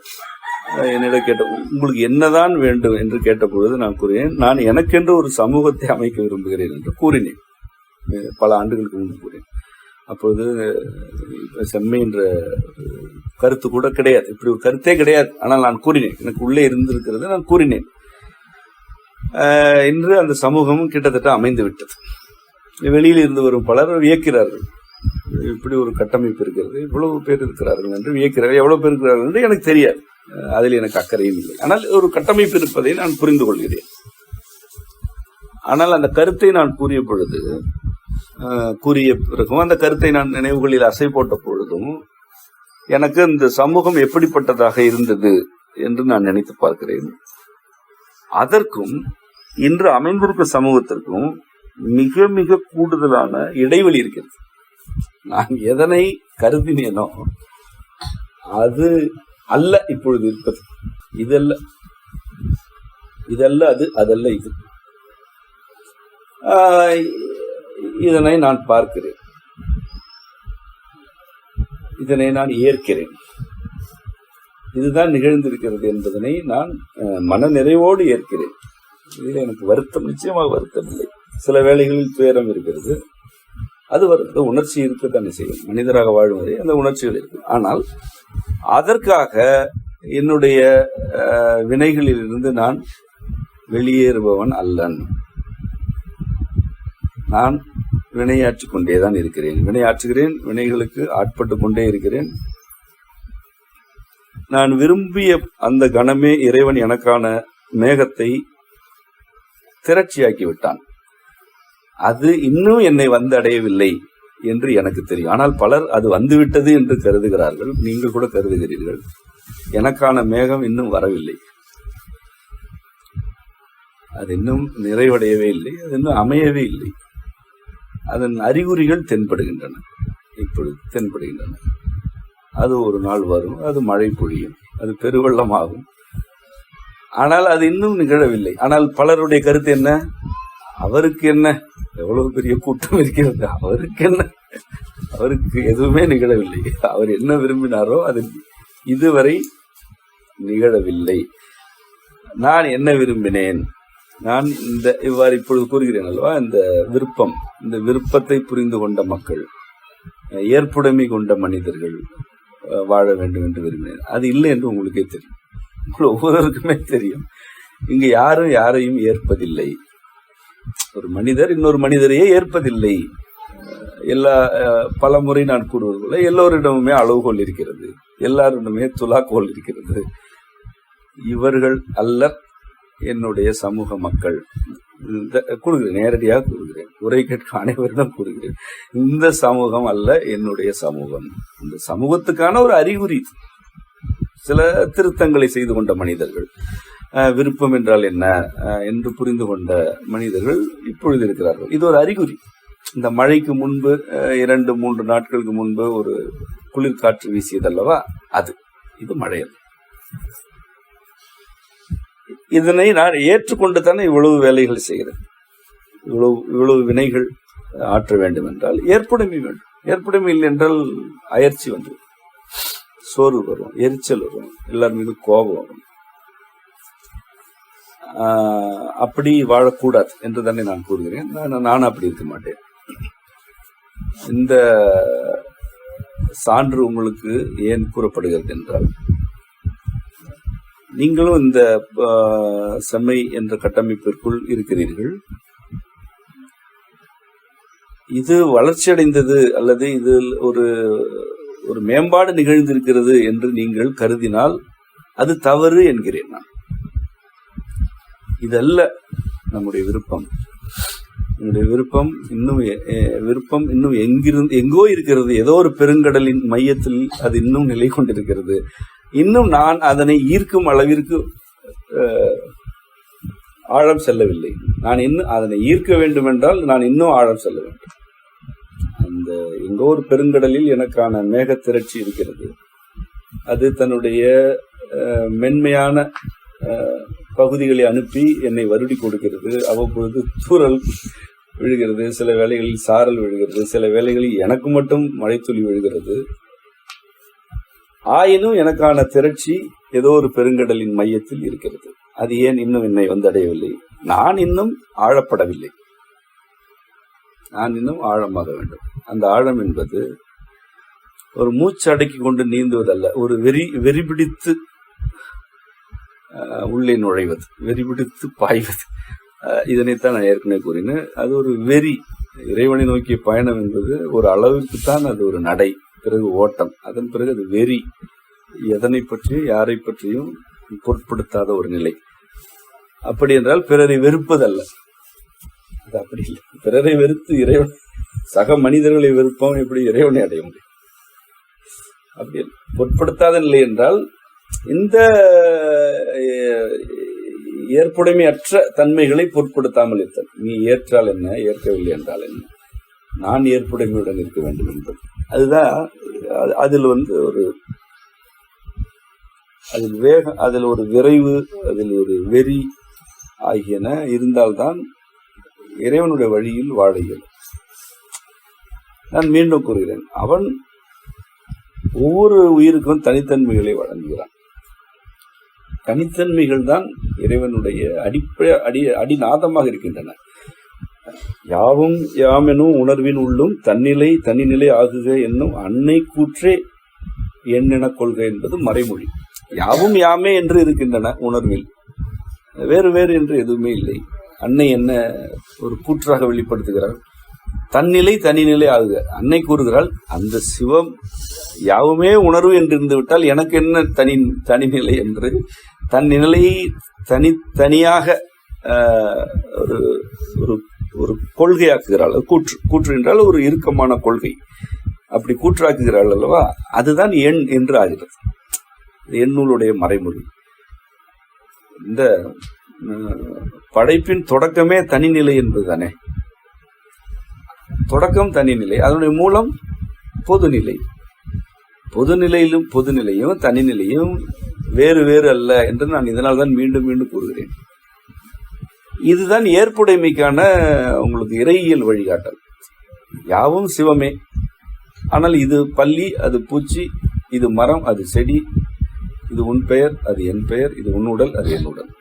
என்னிடம் கேட்ட, உங்களுக்கு என்னதான் வேண்டும் என்று கேட்ட பொழுது நான் கூறினேன், நான் எனக்கென்று ஒரு சமூகத்தை அமைக்க விரும்புகிறேன் என்று கூறினேன். பல ஆண்டுகளுக்கு முன்பு கூறினேன். அப்பொழுது செம்மை என்ற கருத்து கூட கிடையாது, இப்படி ஒரு கருத்தே கிடையாது. ஆனால் நான் கூறினேன், எனக்கு உள்ளே இருந்திருக்கிறது, நான் கூறினேன். இன்று அந்த சமூகமும் கிட்டத்தட்ட அமைந்து விட்டது. வெளியில் இருந்து வரும் பலர் வியக்கிறார்கள், இப்படி ஒரு கட்டமைப்பு இருக்கிறது, இவ்வளவு பேர் இருக்கிறார்கள் என்று வியக்கிறார்கள். எவ்வளவு பேர் இருக்கிறார்கள் என்று எனக்கு தெரியாது, அதில் எனக்கு அக்கறையும் இல்லை. ஆனால் ஒரு கட்டமைப்பு இருப்பதை நான் புரிந்து கொள்கிறேன். ஆனால் அந்த கருத்தை நான் கூறிய பொழுது, கூறிய பிறகும் அந்த கருத்தை நான் நினைவுகளில் அசை போட்ட பொழுதும் எனக்கு இந்த சமூகம் எப்படிப்பட்டதாக இருந்தது என்று நான் நினைத்து பார்க்கிறேன். அதற்கும் இன்று அமைந்திருக்கும் சமூகத்திற்கும் மிக மிக கூடுதலான இடைவெளி இருக்கிறது. நான் எதனை கருதினேனோ அது அல்ல இப்பொழுது இருப்பது. இதல்ல இதல்ல அது, அதல்ல இது. இதனை நான் பார்க்கிறேன், இதனை நான் ஏற்கிறேன். இதுதான் நிகழ்ந்திருக்கிறது என்பதனை நான் மன நிறைவோடு ஏற்கிறேன். இதில் எனக்கு வருத்தம், நிச்சயமாக வருத்தம் இல்லை. சில வேளைகளில் துயரம் இருக்கிறது, அது வருது. உணர்ச்சி இருக்கத்தானே செய்யும், மனிதராக வாழும் வரை அந்த உணர்ச்சிகள் இருக்கு. ஆனால் அதற்காக என்னுடைய வினைகளிலிருந்து நான் வெளியேறுபவன் அல்லன். நான் வினையாற்றிக் கொண்டேதான் இருக்கிறேன், வினையாற்றுகிறேன், வினைகளுக்கு ஆட்பட்டு கொண்டே இருக்கிறேன். நான் விரும்பிய அந்த கணமே இறைவன் எனக்கான மேகத்தை திரட்சியாக்கி விட்டான். அது இன்னும் என்னை வந்து அடையவில்லை என்று எனக்கு தெரியும். ஆனால் பலர் அது வந்துவிட்டது என்று கருதுகிறார்கள். நீங்கள் கூட கருதுகிறீர்கள். எனக்கான மேகம் இன்னும் வரவில்லை, அது இன்னும் நிறைவடையவே இல்லை, அது இன்னும் அமையவே இல்லை. அதன் அறிகுறிகள் தென்படுகின்றன, இப்பொழுது தென்படுகின்றன. அது ஒரு நாள் வரும், அது மழை பொழியும், அது பெருவெள்ளமாகும். ஆனால் அது இன்னும் நிகழவில்லை. ஆனால் பலருடைய கருத்து என்ன? அவருக்கு என்ன, எவ்வளவு பெரிய கூட்டம் இருக்கிறது, அவருக்கு என்ன, அவருக்கு எதுவுமே நிகழவில்லை. அவர் என்ன விரும்பினாரோ அது இதுவரை நிகழவில்லை. நான் என்ன விரும்பினேன்? நான் இவ்வாறு இப்பொழுது கூறுகிறேன் அல்லவா, இந்த விருப்பத்தை புரிந்து கொண்ட மக்கள், ஏற்புடைமை கொண்ட மனிதர்கள் வாழ வேண்டும் என்று விரும்பினேன். அது இல்லை என்று உங்களுக்கே தெரியும், ஒவ்வொருவருக்குமே தெரியும். இங்கு யாரும் யாரையும் ஏற்பதில்லை. ஒரு மனிதர் இன்னொரு மனிதரையே ஏற்பதில்லை. பல முறை நான் கூறுவது போல எல்லோரிடமுமே அளவுகோல் இருக்கிறது, எல்லாரிடமே துலாக்கோல் இருக்கிறது. இவர்கள் அல்ல என்னுடைய சமூக மக்கள். கூறுகிறேன், நேரடியாக கூறுகிறேன், உரை கேட்க அனைவரிடம் கூறுகிறேன். இந்த சமூகம் அல்ல என்னுடைய சமூகம். இந்த சமூகத்துக்கான ஒரு அறிகுறி சில திருத்தங்களை செய்து கொண்ட மனிதர்கள், விருப்பம் என்றால் என்ன என்று புரிந்து கொண்ட மனிதர்கள் இப்பொழுது இருக்கிறார்கள். இது ஒரு அறிகுறி. இந்த மழைக்கு முன்பு 2-3 நாட்களுக்கு முன்பு ஒரு குளிர்காற்று வீசியதல்லவா, இது மழை. இதனை நான் ஏற்றுக்கொண்டு தானே இவ்வளவு வேலைகள் செய்கிறேன். இவ்வளவு வினைகள் ஆற்ற வேண்டும் என்றால் ஏற்புடைமை வேண்டும். ஏற்புடைமை இல்லை என்றால் அயற்சி வந்துடும், சோர்வு வரும், எரிச்சல் வரும், எல்லார் மீது கோபம் வரும். அப்படி வாழக்கூடாது என்று தானே நான் கூறுகிறேன். நான் அப்படி இருக்க மாட்டேன். இந்த சான்று உங்களுக்கு ஏன் கூறப்படுகிறது என்றால், நீங்களும் இந்த செம்மை என்ற கட்டமைப்பிற்குள் இருக்கிறீர்கள். இது வளர்ச்சியடைந்தது அல்லது இதில் ஒரு மேம்பாடு நிகழ்ந்திருக்கிறது என்று நீங்கள் கருதினால் அது தவறு என்கிறேன் நான். இதல்ல நம்முடைய விருப்பம். என்னுடைய விருப்பம் இன்னும் எங்கோ இருக்கிறது. ஏதோ ஒரு பெருங்கடலின் மையத்தில் அது இன்னும் நிலை கொண்டிருக்கிறது. இன்னும் நான் அதனை ஈர்க்கும் அளவிற்கு ஆழம் செல்லவில்லை. நான் இன்னும் அதனை ஈர்க்க வேண்டும் என்றால் நான் இன்னும் ஆழம் செல்ல வேண்டும். அந்த எங்கோ ஒரு பெருங்கடலில் எனக்கான மேக திரட்சி இருக்கிறது. அது தன்னுடைய மென்மையான பகுதிகளை அனுப்பி என்னை வருடி கொடுக்கிறது. அவ்வப்பொழுது தூறல் விழுகிறது, சில வேளைகளில் சாரல் விழுகிறது, சில வேளைகளில் எனக்கு மட்டும் மழைத்துளி விழுகிறது. ஆயினும் எனக்கான திரட்சி ஏதோ ஒரு பெருங்கடலின் மையத்தில் இருக்கிறது. அது ஏன் இன்னும் என்னை வந்தடையவில்லை? நான் இன்னும் ஆழப்படவில்லை. நான் இன்னும் ஆழமாக வேண்டும். அந்த ஆழம் என்பது ஒரு மூச்சு அடக்கி கொண்டு நீந்துவதல்ல, ஒரு வெறிபிடித்து உள்ளே நுழைவது, வெறிபிடித்து பாய்வது. இதனைத்தான் நான் ஏற்கனவே கூறினேன். அது ஒரு வெறி. இறைவனை நோக்கிய பயணம் என்பது ஒரு அளவிற்கு தான் அது ஒரு நடை, பிறகு ஓட்டம், அதன் பிறகு அது வெறி. எதனை பற்றியும் யாரை பற்றியும் பொருட்படுத்தாத ஒரு நிலை. அப்படி என்றால் பிறரை வெறுப்பதல்ல, அது அப்படி இல்லை. பிறரை வெறுத்து இறைவன், சக மனிதர்களை வெறுப்போம், எப்படி இறைவனை அடைய முடியும்? அப்படி பொருட்படுத்தாத நிலை என்றால் இந்த ஏற்புடைமையற்ற தன்மைகளை பொருட்படுத்தாமல் இருத்தல். நீ ஏற்றால் என்ன, ஏற்கவில்லை என்றால் என்ன, நான் ஏற்புடைமையுடன் இருக்க வேண்டும் என்பது. அதுதான் அதில் அதில் வேகம், அதில் ஒரு விரைவு, அதில் ஒரு வெறி ஆகியன இருந்தால்தான் இறைவனுடைய வழியில் வாழ இயலும். நான் மீண்டும் கூறுகிறேன், அவன் ஒவ்வொரு உயிருக்கும் தனித்தன்மைகளை வழங்குகிறான். தனித்தன்மைகள் தான் இறைவனுடைய அடிநாதமாக இருக்கின்றன. யாவும் யாமெனும் உணர்வின் உள்ளும் தன்னிலை தனிநிலை ஆகுக என்னும் அன்னை கூற்றே எண்ணென கொள்கை என்பது மறைமொழி. யாவும் யாமே என்று இருக்கின்றன உணர்வில், வேறு வேறு என்று எதுவுமே இல்லை. அன்னை என்ன ஒரு கூற்றாக வெளிப்படுத்துகிறாள், தன்னிலை தனிநிலை ஆகுக. அன்னை கூறுகிறாள், அந்த சிவம் யாவுமே உணர்வு என்று இருந்து விட்டால் எனக்கு என்ன தனிநிலை என்று தன் நிலையை தனியாக ஒரு ஒரு கொள்கையாக்குகிறாள். கூற்று என்றால் ஒரு இறுக்கமான கொள்கை, அப்படி கூற்றாக்குகிறாள் அல்லவா, அதுதான் எண் என்று ஆகிறது. எண்ணூலுடைய மறைமொழி. இந்த படைப்பின் தொடக்கமே தனிநிலை என்பதுதானே. தொடக்கம் தனிநிலை, அதனுடைய மூலம் பொதுநிலை. பொதுநிலையும் தனிநிலையும் வேறு வேறு அல்ல என்று நான் இதனால் தான் மீண்டும் மீண்டும் கூறுகிறேன். இதுதான் ஏற்புடைமைக்கான உங்களுக்கு இறையியல் வழிகாட்டல். யாவும் சிவமே, ஆனால் இது பள்ளி, அது பூச்சி, இது மரம், அது செடி, இது உன் பெயர், அது என் பெயர், இது உன் உடல், அது என் உடல்.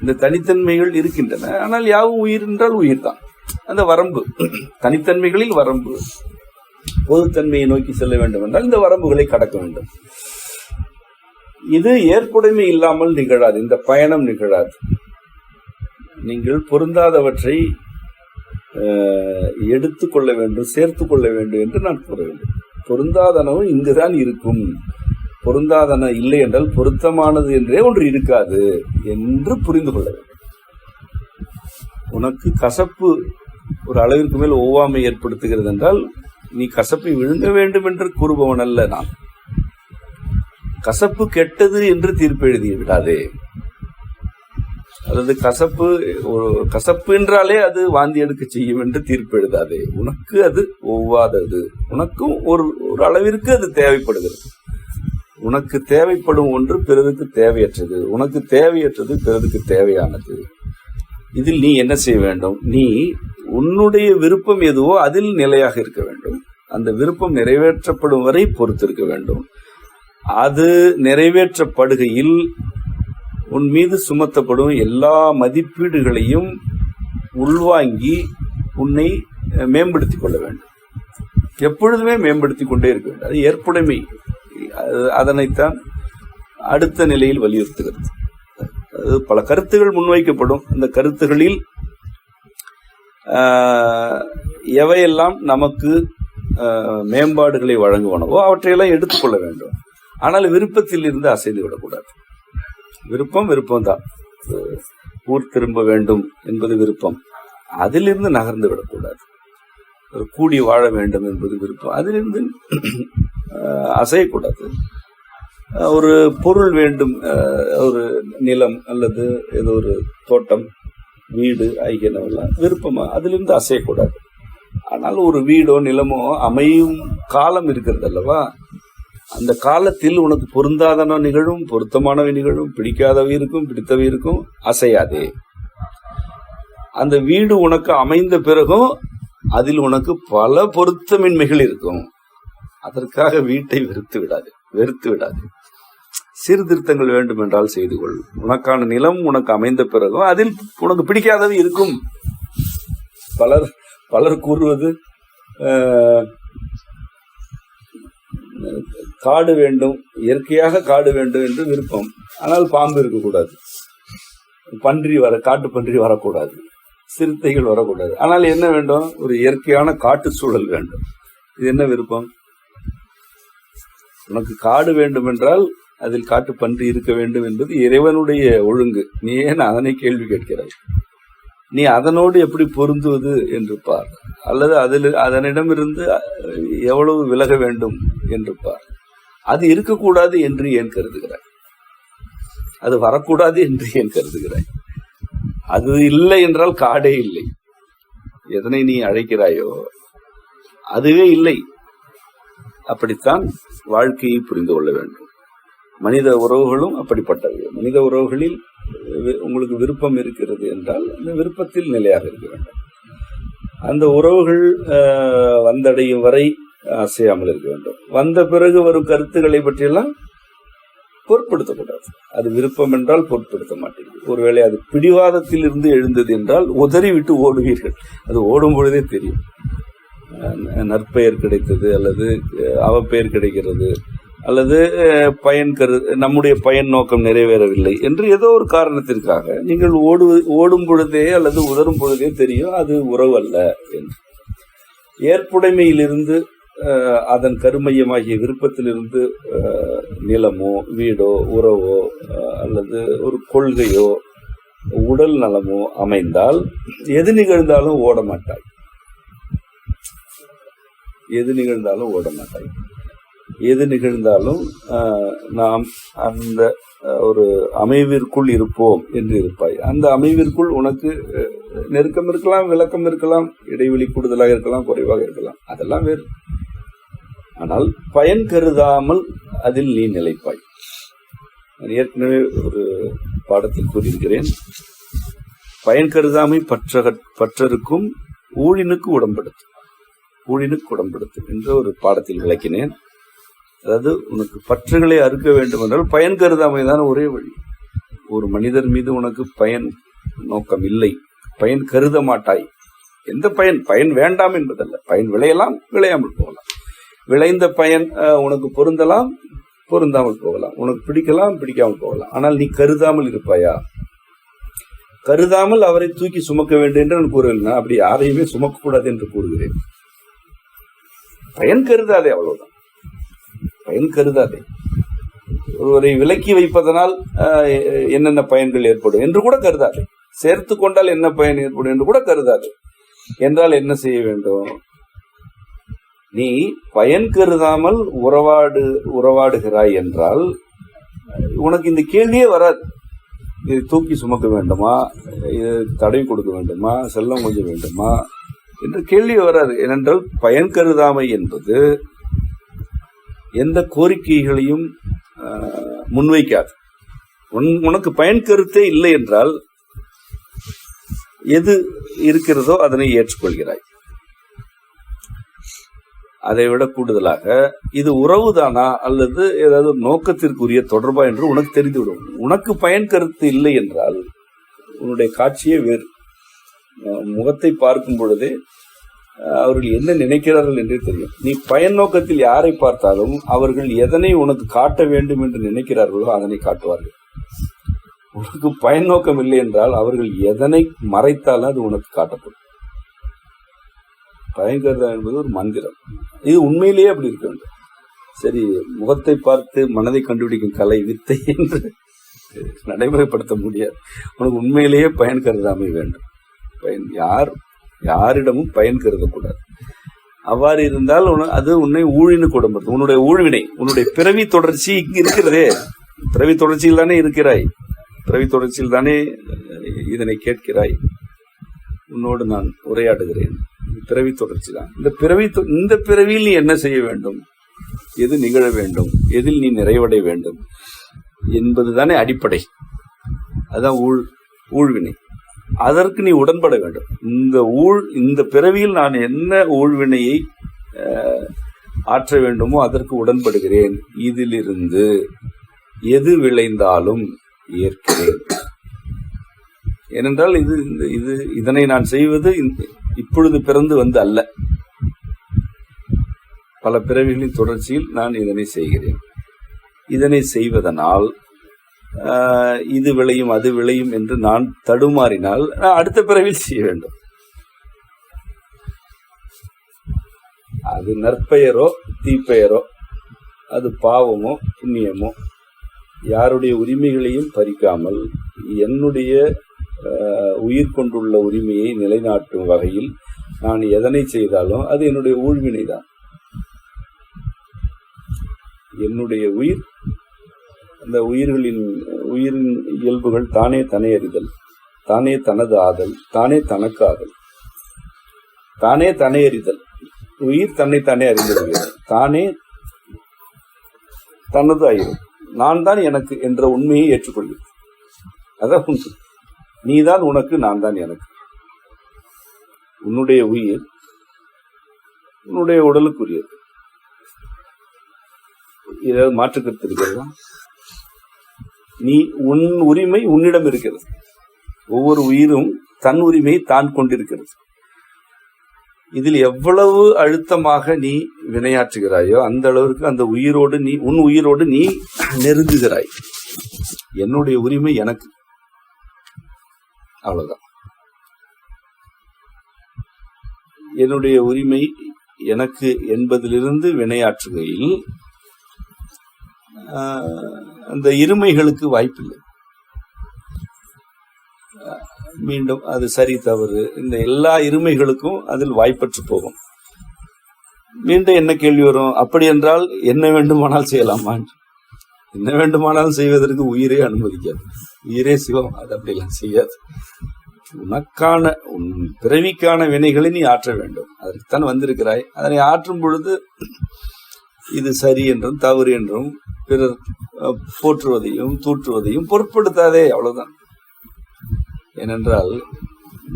இந்த தனித்தன்மைகள் இருக்கின்றன, ஆனால் யாவும் உயிர் என்றால் உயிர் தான். அந்த வரம்பு, தனித்தன்மைகளில் வரம்பு. பொதுத்தன்மையை நோக்கி செல்ல வேண்டும் என்றால் இந்த வரம்புகளை கடக்க வேண்டும். இது ஏற்புடைமை இல்லாமல் நிகழாது, இந்த பயணம் நிகழாது. நீங்கள் பொருந்தாதவற்றை எடுத்துக்கொள்ள வேண்டும், சேர்த்துக் கொள்ள வேண்டும் என்று நான் கூற வேண்டும். பொருந்தாதனவும் இங்குதான் இருக்கும். பொருந்தாதன இல்லை என்றால் பொருத்தமானது என்றே ஒன்று இருக்காது என்று புரிந்து கொள்ள வேண்டும். உனக்கு கசப்பு ஒரு அளவிற்கு மேல் ஒவ்வாமை ஏற்படுத்துகிறது என்றால் நீ கசப்பை விழுங்க வேண்டும் என்று கூறுபவன் அல்ல நான். கசப்பு கெட்டது என்று தீர்ப்பு எழுதி விடாதே. அல்லது கசப்பு என்றாலே அது வாந்தி எடுக்க செய்யும் என்று தீர்ப்பு எழுதாதே. உனக்கு அது ஒவ்வாதது, உனக்கும் ஒரு அளவிற்கு அது தேவைப்படுகிறது. உனக்கு தேவைப்படும் ஒன்று பிறருக்கு தேவையற்றது, உனக்கு தேவையற்றது பிறருக்கு தேவையானது. இதில் நீ என்ன செய்ய வேண்டும்? நீ உன்னுடைய விருப்பம் எதுவோ அதில் நிலையாக இருக்க வேண்டும். அந்த விருப்பம் நிறைவேற்றப்படும் வரை பொறுத்திருக்க வேண்டும். அது நிறைவேற்றப்படுகையில் உன் மீது சுமத்தப்படும் எல்லா மதிப்பீடுகளையும் உள்வாங்கி உன்னை மேம்படுத்திக் கொள்ள வேண்டும். எப்பொழுதுமே மேம்படுத்திக் கொண்டே இருக்க வேண்டும். அது ஏற்புடைமை. அதனைத்தான் அடுத்த நிலையில் வலியுறுத்துகிறது. பல கருத்துகள் முன்வைக்கப்படும். அந்த கருத்துகளில் எவையெல்லாம் நமக்கு மேம்பாடுகளை வழங்குவனவோ அவற்றையெல்லாம் எடுத்துக்கொள்ள வேண்டும். ஆனால் விருப்பத்தில் இருந்து அசைந்து விடக்கூடாது. விருப்பம் தான். ஊர் திரும்ப வேண்டும் என்பது விருப்பம், அதிலிருந்து நகர்ந்து விடக்கூடாது. கூடி வாழ வேண்டும் என்பது விருப்பம், அதிலிருந்து அசையக்கூடாது. ஒரு பொருள் வேண்டும், ஒரு நிலம் அல்லது ஏதோ ஒரு தோட்டம், வீடு ஆகியனவெல்லாம் விருப்பமா, அதிலிருந்து அசையக்கூடாது. ஆனால் ஒரு வீடோ நிலமோ அமையும் காலம் இருக்கிறது அல்லவா, அந்த காலத்தில் உனக்கு பொருந்தாதன நிகழும், பொருத்தமானவை நிகழும், பிடிக்காதவை இருக்கும், பிடித்தவை இருக்கும், அசையாதே. அந்த வீடு உனக்கு அமைந்த பிறகும் அதில் உனக்கு பல பொருத்தமின்மைகள் இருக்கும். அதற்காக வீட்டை வெறுத்து விடாது. சீர்திருத்தங்கள் வேண்டும் என்றால் செய்து கொள். உனக்கான நிலம் உனக்கு அமைந்த பிறகும் அதில் உனக்கு பிடிக்காதவை இருக்கும். பலர் கூறுவது காடு வேண்டும், இயற்கையாக காடு வேண்டும் என்று விருப்பம். ஆனால் பாம்பு இருக்கக்கூடாது, காட்டு பன்றி வரக்கூடாது, சிறுத்தைகள் வரக்கூடாது. ஆனால் என்ன வேண்டும்? ஒரு இயற்கையான காட்டு சூழல் வேண்டும். இது என்ன விருப்பம்? உனக்கு காடு வேண்டும் என்றால் அதில் காட்டு பன்றி இருக்க வேண்டும் என்பது இறைவனுடைய ஒழுங்கு. நீ ஏன் அதனை கேள்வி கேட்கிறாய்? நீ அதனோடு எப்படி பொருந்துவது என்று பார். அல்லது அதனிடமிருந்து எவ்வளவு விலக வேண்டும் என்று பார். அது இருக்கக்கூடாது என்று ஏன் கருதுகிறாய்? அது வரக்கூடாது என்று ஏன் கருதுகிறாய்? அது இல்லை என்றால் காடே இல்லை. எதனை நீ அழைக்கிறாயோ அதுவே இல்லை. அப்படித்தான் வாழ்க்கையை புரிந்து கொள்ள வேண்டும். மனித உறவுகளும் அப்படிப்பட்டவை. மனித உறவுகளில் உங்களுக்கு விருப்பம் இருக்கிறது என்றால் அந்த விருப்பத்தில் நிலையாக இருக்க வேண்டும். அந்த உறவுகள் வந்தடையும் வரை அசையாமல் இருக்க வேண்டும். வந்த பிறகு வரும் கருத்துக்களை பற்றியெல்லாம் பொருட்படுத்தக்கூடாது. அது விருப்பம் என்றால் பொருட்படுத்த மாட்டீர்கள். ஒருவேளை அது பிடிவாதத்தில் இருந்து எழுந்தது என்றால் உதறிவிட்டு ஓடுவீர்கள். அது ஓடும் பொழுதே தெரியும். நற்பெயர் கிடைத்தது அல்லது அவப்பெயர் கிடைக்கிறது அல்லது நம்முடைய பயன் நோக்கம் நிறைவேறவில்லை என்று ஏதோ ஒரு காரணத்திற்காக நீங்கள் ஓடும் பொழுதே அல்லது உதரும் பொழுதே தெரியும் அது உறவு அல்ல என்று. ஏற்புடைமையிலிருந்து அதன் கருமையமாகிய விருப்பத்திலிருந்து நிலமோ வீடோ உறவோ அல்லது ஒரு கொள்கையோ உடல் நலமோ அமைந்தால் எது நிகழ்ந்தாலும் ஓட மாட்டாய். எது நிகழ்ந்தாலும் ஓட மாட்டாய். எது நிகழ்ந்தாலும் நாம் அந்த ஒரு அமைவிற்குள் இருப்போம் என்று இருப்பாய். அந்த அமைவிற்குள் உனக்கு நெருக்கம் இருக்கலாம், விளக்கம் இருக்கலாம், இடைவெளி கூடுதலாக இருக்கலாம், குறைவாக இருக்கலாம், அதெல்லாம் வேறு. ஆனால் பயன் கருதாமல் அதில் நீ நிலைப்பாய். நான் ஏற்கனவே ஒரு பாடத்தில் கூறியிருக்கிறேன், பயன் கருதாமை பற்றருக்கும் ஊழினுக்கு உடம்படுத்து, ஊழினுக்கு உடம்படுத்து என்ற ஒரு பாடத்தில் விளக்கினேன். அதாவது உனக்கு பற்றுகளை அறுக்க வேண்டும் என்றால் பயன் கருதாமைதான் ஒரே வழி. ஒரு மனிதர் மீது உனக்கு பயன் நோக்கம் இல்லை, பயன் கருத மாட்டாய். எந்த பயன் வேண்டாம் என்பதல்ல, பயன் விளையலாம், விளையாமல் போகலாம். விளைந்த பயன் உனக்கு பொருந்தலாம், பொருந்தாமல் போகலாம், உனக்கு பிடிக்கலாம், பிடிக்காமல் போகலாம். ஆனால் நீ கருதாமல் இருப்பாயா? கருதாமல் அவரை தூக்கி சுமக்க வேண்டும் என்று நான் கூறவில்லை. அப்படி யாரையுமே சுமக்க கூடாது என்று கூறுகிறேன். பயன் கருதாதே, அவ்வளவுதான். பயன் கருதாதே. ஒருவரை விலக்கி வைப்பதனால் என்னென்ன பயன்கள் ஏற்படும் என்று கூட கருதாதே. சேர்த்து கொண்டால் என்ன பயன் ஏற்படும் என்று கூட கருதாதே. என்றால் என்ன செய்ய வேண்டும்? நீ பயன் கருதாமல் உறவாடுகிறாய் என்றால் உனக்கு இந்த கேள்வியே வராது. இது தூக்கி சுமக்க வேண்டுமா, இது தடவி கொடுக்க வேண்டுமா, செல்லம் கொஞ்சம் வேண்டுமா என்ற கேள்வி வராது. ஏனென்றால் பயன் கருதாமை என்பது எந்த கோரிக்கைகளையும் முன்வைக்காது. உனக்கு பயன் கருத்தே இல்லை என்றால் எது இருக்கிறதோ அதனை ஏற்றுக்கொள்கிறாய். அதை விட கூடுதலாக இது உறவுதானா அல்லது ஏதாவது நோக்கத்திற்குரிய தொடர்பா என்று உனக்கு தெரிந்துவிடும். உனக்கு பயன் கருத்து இல்லை என்றால் உன்னுடைய காட்சியே வேறு. முகத்தை பார்க்கும் பொழுதே அவர்கள் என்ன நினைக்கிறார்கள் என்றே தெரியும். நீ பயன் நோக்கத்தில் யாரை பார்த்தாலும் அவர்கள் எதனை உனக்கு காட்ட வேண்டும் என்று நினைக்கிறார்களோ அதனை காட்டுவார்கள். உனக்கு பயன் நோக்கம் இல்லை என்றால் அவர்கள் எதனை மறைத்தாலும் அது உனக்கு காட்டப்படும். பயங்கரதா என்பது ஒரு மந்திரம். இது உண்மையிலேயே அப்படி இருக்க வேண்டும். சரி, முகத்தை பார்த்து மனதை கண்டுபிடிக்கும் கலை வித்தை என்று நடைமுறைப்படுத்த முடியாது. உனக்கு உண்மையிலேயே பயன் கருதாமை வேண்டும். யாரிடமும் பயன் கருதக்கூடாது. அவ்வாறு இருந்தால் அது உன்னை ஊழினு கொடும்படுத்தும். உன்னுடைய ஊழ்வினை, உன்னுடைய பிறவி தொடர்ச்சி இங்கு இருக்கிறதே. பிறவி தொடர்ச்சியில் தானே இருக்கிறாய். பிறவி தொடர்ச்சியில் தானே இதனை கேட்கிறாய். உன்னோடு நான் உரையாடுகிறேன். பிறவி தொடர்ச்சி தான். இந்த பிறவியில் நீ என்ன செய்ய வேண்டும், எது நிகழ வேண்டும், எதில் நீ நிறைவடைய வேண்டும் என்பதுதானே அடிப்படை. அதான் ஊழ்வினை. அதற்கு நீ உடன்பட வேண்டும். இந்த பிறவியில் நான் என்ன ஊழ்வினையை ஆற்ற வேண்டுமோ அதற்கு உடன்படுகிறேன். இதிலிருந்து எது விளைந்தாலும் ஏற்கிறேன். ஏனென்றால் இதனை நான் செய்வது இப்பொழுது பிறந்து வந்து அல்ல, பல பிறவிகளின் தொடர்ச்சியில் நான் இதனை செய்கிறேன். இதனை செய்வதனால் இது விளையும் அது விளையும் என்று நான் தடுமாறினால் நான் அடுத்த பிறவியில் செய்ய வேண்டும். அது நற்பெயரோ தீப்பெயரோ, அது பாவமோ புண்ணியமோ, யாருடைய உரிமைகளையும் பறிக்காமல் என்னுடைய உயிர் கொண்டுள்ள உரிமையை நிலைநாட்டும் வகையில் நான் எதனை செய்தாலும் அது என்னுடைய ஊழ்வினை தான். என்னுடைய உயிர், அந்த உயிரின் இயல்புகள் தானே தன்னை அறிதல், தானே தனது ஆதல், தானே தனக்கு ஆதல், தானே தன்னை அறிதல். உயிர் தன்னை தானே அறிந்திருக்கிறது, தானே தனது ஆயிரும், நான் தான் எனக்கு என்ற உண்மையை ஏற்றுக்கொள்கிறது. அதான் உண்மை. நீதான் உனக்கு, நான் தான் எனக்கு. உன்னுடைய உயிர் உன்னுடைய உடலுக்குரியது. ஏதாவது மாற்றுக்கருத்து இருக்கிறதா? உன் உரிமை உன்னிடம் இருக்கிறது. ஒவ்வொரு உயிரும் தன் உரிமையை தான் கொண்டிருக்கிறது. இதில் எவ்வளவு அழுத்தமாக நீ வினையாற்றுகிறாயோ அந்த அளவிற்கு அந்த உயிரோடு உன் உயிரோடு நீ நெருங்குகிறாய். என்னுடைய உரிமை எனக்கு, அவ்வளவுதான். என்னுடைய உரிமை எனக்கு என்பதிலிருந்து வினையாற்றுகையில் அந்த இருமைகளுக்கு வாய்ப்பில்லை. மீண்டும் அது சரி தவறு இந்த எல்லா இருமைகளுக்கும் அதில் வாய்ப்பற்று போகும். மீண்டும் என்ன கேள்வி வரும்? அப்படி என்றால் என்ன வேண்டுமானால் செய்யலாமா? என்ன வேண்டுமானாலும் செய்வதற்கு உயிரே அனுமதிக்காது. உயிரே சிவம், அது அப்படிலாம் செய்யாது. உனக்கான உன் பிறவிக்கான வினைகளை நீ ஆற்ற வேண்டும். அதற்குத்தான் வந்திருக்கிறாய். அதனை ஆற்றும் பொழுது இது சரி என்றும் தவறு என்றும் பிறர் போற்றுவதையும் தூற்றுவதையும் பொருட்படுத்தாதே, அவ்வளவுதான். ஏனென்றால்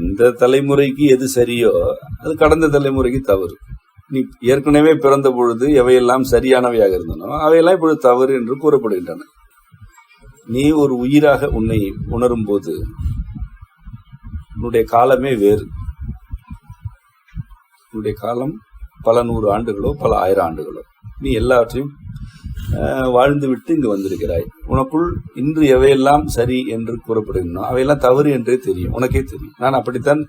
இந்த தலைமுறைக்கு எது சரியோ அது கடந்த தலைமுறைக்கு தவறு. நீ ஏற்கனவே பிறந்த பொழுது எவையெல்லாம் சரியானவையாக இருந்தனோ அவையெல்லாம் இப்பொழுது தவறு என்று கூறப்படுகின்றன. நீ ஒரு உயிராக உன்னை உணரும் போது உன்னுடைய காலமே வேறு. உன்னுடைய காலம் பல 100 ஆண்டுகளோ பல 1000 ஆண்டுகளோ. நீ எல்லாவற்றையும் வாழ்ந்து விட்டு இங்கு வந்திருக்கிறாய். உனக்குள் இன்று எவையெல்லாம் சரி என்று கூறப்படுகின்றன அவையெல்லாம் தவறு என்றே தெரியும், உனக்கே தெரியும். நான் அப்படித்தான்.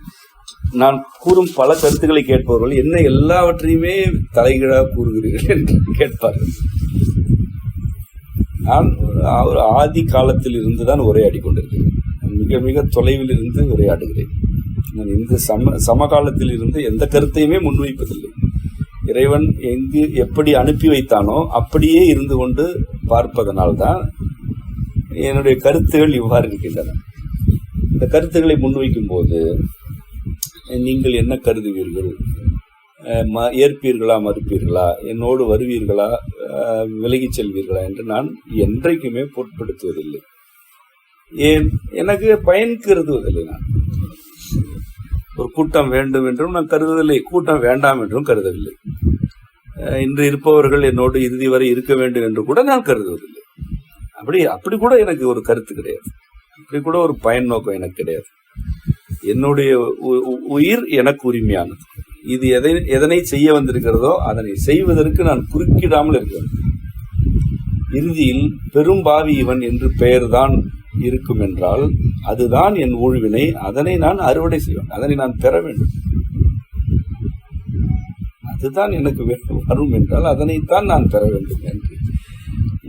நான் கூறும் பல கருத்துக்களை கேட்பவர்கள் என்ன எல்லாவற்றையுமே தலைகீழாக கூறுகிறீர்கள் என்று கேட்பார்கள். நான் ஒரு ஆதி காலத்தில் இருந்துதான் உரையாடி கொண்டிருக்கிறேன். மிக மிக தொலைவில் இருந்து உரையாடுகிறேன். நான் இந்த சமகாலத்தில் இருந்து எந்த கருத்தையுமே முன்வைப்பதில்லை. இறைவன் எங்கு எப்படி அனுப்பி வைத்தானோ அப்படியே இருந்து கொண்டு பார்ப்பதனால்தான் என்னுடைய கருத்துகள் இவ்வாறு இருக்கின்றன. இந்த கருத்துக்களை முன்வைக்கும் போது நீங்கள் என்ன கருதுவீர்கள்? ஏற்பீர்களா மறுப்பீர்களா? என்னோடு வருவீர்களா விலகிச் செல்வீர்களா என்று நான் என்றைக்குமே பொருட்படுத்துவதில்லை. ஏன்? எனக்கு பயன் கருதுவதில்லை. நான் ஒரு கூட்டம் வேண்டும் என்றும் நான் கருதுவதில்லை, கூட்டம் வேண்டாம் என்றும் கருதவில்லை. இன்று இருப்பவர்கள் என்னோடு இறுதி வரை இருக்க வேண்டும் என்று கூட நான் கருதுவதில்லை. அப்படி கூட எனக்கு ஒரு கருத்து கிடையாது. அப்படி கூட ஒரு பயன் நோக்கம் எனக்கு கிடையாது. என்னுடைய உயிர் எனக்கு உரிமையானது. இது எதனை செய்ய வந்திருக்கிறதோ அதனை செய்வதற்கு நான் குறுக்கிடாமல் இருக்கிறேன். இறுதியில் பெரும்பாவி இவன் என்று பெயர்தான் இருக்கும் என்றால் அதுதான் என் ஊழ்வினை. அதனை நான் அறுவடை செய்வேன், அதனை நான் பெற வேண்டும். அதுதான் எனக்கு வரும் என்றால் அதனைத்தான் நான் பெற வேண்டும் என்று.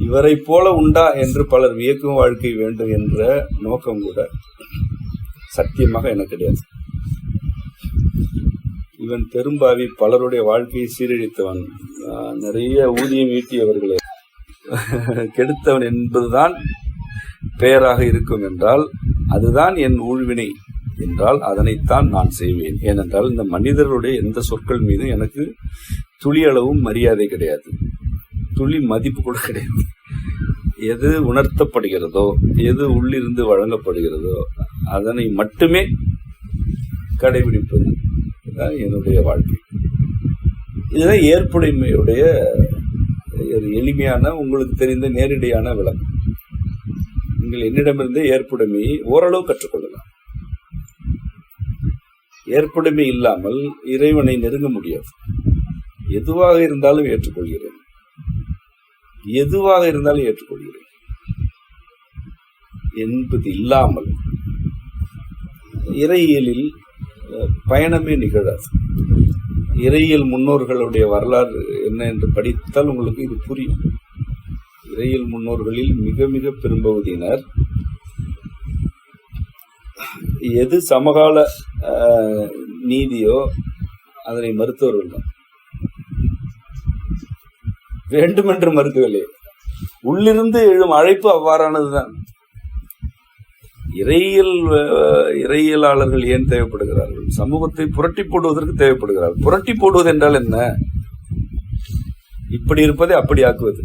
இவரை போல உண்டா என்று பலர் வியக்கும் வாழ்க்கை வேண்டும் என்ற நோக்கம் கூட சத்தியமாக எனக்கு கிடையாது. இவன் பெரும்பாவி, பலருடைய வாழ்க்கையை சீரழித்தவன், நிறைய ஊதியம் ஈட்டியவர்களை கெடுத்தவன் என்பதுதான் பெயராக இருக்கும் என்றால் அதுதான் என் ஊழ்வினை என்றால் அதனைத்தான் நான் செய்வேன். ஏனென்றால் இந்த மனிதர்களுடைய எந்த சொற்கள் மீது எனக்கு துளி அளவும் மரியாதை கிடையாது, துளி மதிப்பு கூட கிடையாது. எது உணர்த்தப்படுகிறதோ, எது உள்ளிருந்து வழங்கப்படுகிறதோ அதனை மட்டுமே கடைபிடிப்பது தான் என்னுடைய வாழ்க்கை. இதுதான் ஏற்புடைமையுடைய எளிமையான, உங்களுக்கு தெரிந்த நேரடியான விளக்கம். நீங்கள் என்னிடமிருந்தே ஏற்புடைமையை ஓரளவு கற்றுக்கொள்ளலாம். ஏற்புடைமை இல்லாமல் இறைவனை நெருங்க முடியாது. எதுவாக இருந்தாலும் ஏற்றுக்கொள்கிறேன், எதுவாக இருந்தாலும் ஏற்றுக்கொள்கிறேன் என்பது இல்லாமல் இறையியலில் பயணமே நிகழாது. இறையியல் முன்னோர்களுடைய வரலாறு என்ன என்று படித்தால் உங்களுக்கு இது புரியும். இறையியல் முன்னோர்களில் மிக மிக பெரும்பகுதியினர் எது சமகால நீதியோ அதனை மறுத்தவர்கள் தான். வேண்டுமென்று மறுக்கவில்லை, உள்ளிருந்து எழும் அழைப்பு அவ்வாறானதுதான். இறையியலாளர்கள் ஏன் தேவைப்படுகிறார்கள்? சமூகத்தை புரட்டி போடுவதற்கு தேவைப்படுகிறார்கள். புரட்டி போடுவது என்றால் என்ன? இப்படி இருப்பதை அப்படி ஆக்குவது,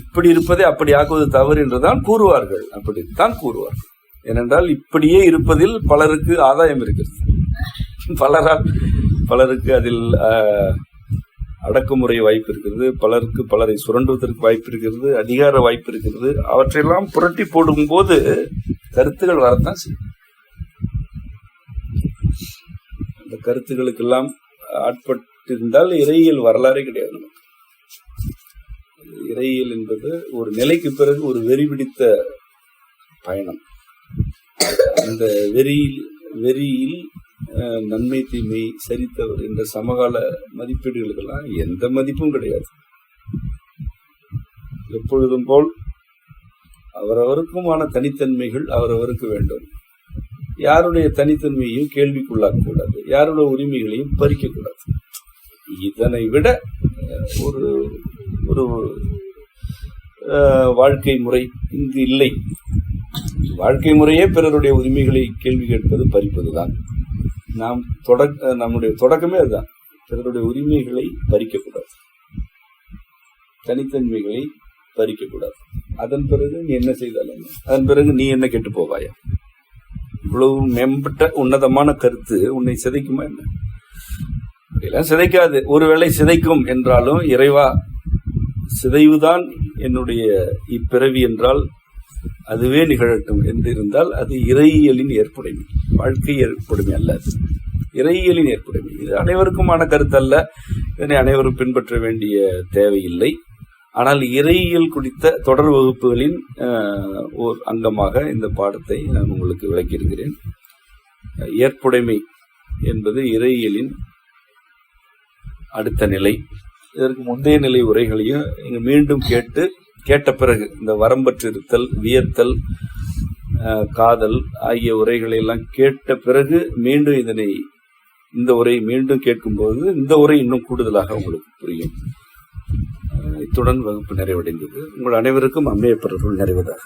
இப்படி இருப்பதை அப்படி ஆக்குவது தவறு என்றுதான் கூறுவார்கள். அப்படித்தான் கூறுவார்கள். ஏனென்றால் இப்படியே இருப்பதில் பலருக்கு ஆதாயம் இருக்கிறது. பலருக்கு அதில் அடக்குமுறை வாய்ப்பு இருக்கிறது, பலருக்கு பலரை சுரண்டுவதற்கு வாய்ப்பு இருக்கிறது, அதிகார வாய்ப்பு இருக்கிறது. அவற்றையெல்லாம் புரட்டி போடும் போது கருத்துகள் வரத்தான் செய்யும். அந்த கருத்துக்களுக்கெல்லாம் ஆட்பட்டிருந்தால் இறையியல் வரலாறே கிடையாது நமக்கு. இறையியல் என்பது ஒரு நிலைக்கு பிறகு ஒரு வெறி பிடித்த பயணம். அந்த வெறியில் நன்மை தீமை சரித்தவர் என்ற சமகால மதிப்பீடுகளுக்கெல்லாம் எந்த மதிப்பும் கிடையாது. எப்பொழுதும் போல் அவரவருக்குமான தனித்தன்மைகள் அவரவருக்கு வேண்டும். யாருடைய தனித்தன்மையையும் கேள்விக்குள்ளாக்கக்கூடாது, யாருடைய உரிமைகளையும் பறிக்கக்கூடாது. இதனை விட ஒரு ஒரு வாழ்க்கை முறை இங்கு இல்லை. வாழ்க்கை முறையே பிறருடைய உரிமைகளை கேள்வி கேட்பது, பறிப்பதுதான். நம்முடைய தொடக்கமே அதுதான். பிறருடைய உரிமைகளை பறிக்கக்கூடாது, தனித்தன்மைகளை பறிக்கக்கூடாது. அதன் பிறகு நீ என்ன செய்தாலும், அதன் பிறகு நீ என்ன கெட்டு போவாயா? இவ்வளவு மேம்பட்ட உன்னதமான கருத்து உன்னை சிதைக்குமா என்ன? அப்படியெல்லாம் சிதைக்காது. ஒருவேளை சிதைக்கும் என்றாலும், இறைவா சிதைவுதான் என்னுடைய இப்பிறவி என்றால் அதுவே நிகழட்டும் என்று இருந்தால் அது இறையியலின் ஏற்புடைமை, வாழ்க்கை ஏற்புடைமை அல்ல. அது இறையியலின் ஏற்புடைமை. இது அனைவருக்குமான கருத்து அல்ல. இதனை அனைவரும் பின்பற்ற வேண்டிய தேவையில்லை. ஆனால் இறையியல் குறித்த தொடர் வகுப்புகளின் ஓர் அங்கமாக இந்த பாடத்தை நான் உங்களுக்கு விளக்கியிருக்கிறேன். ஏற்புடைமை என்பது இறையியலின் அடுத்த நிலை. இதற்கு முந்தைய நிலை உரைகளையும் இங்கு மீண்டும் கேட்ட பிறகு இந்த வரம்பற்றிருத்தல், வியத்தல், காதல் ஆகிய உரைகளை எல்லாம் கேட்ட பிறகு மீண்டும் இந்த உரை மீண்டும் கேட்கும்போது இந்த உரை இன்னும் கூடுதலாக உங்களுக்கு புரியும். இத்துடன் வகுப்பு நிறைவடைந்தது. உங்கள் அனைவருக்கும் அம்மையப்பர்கள் நிறைவதாக.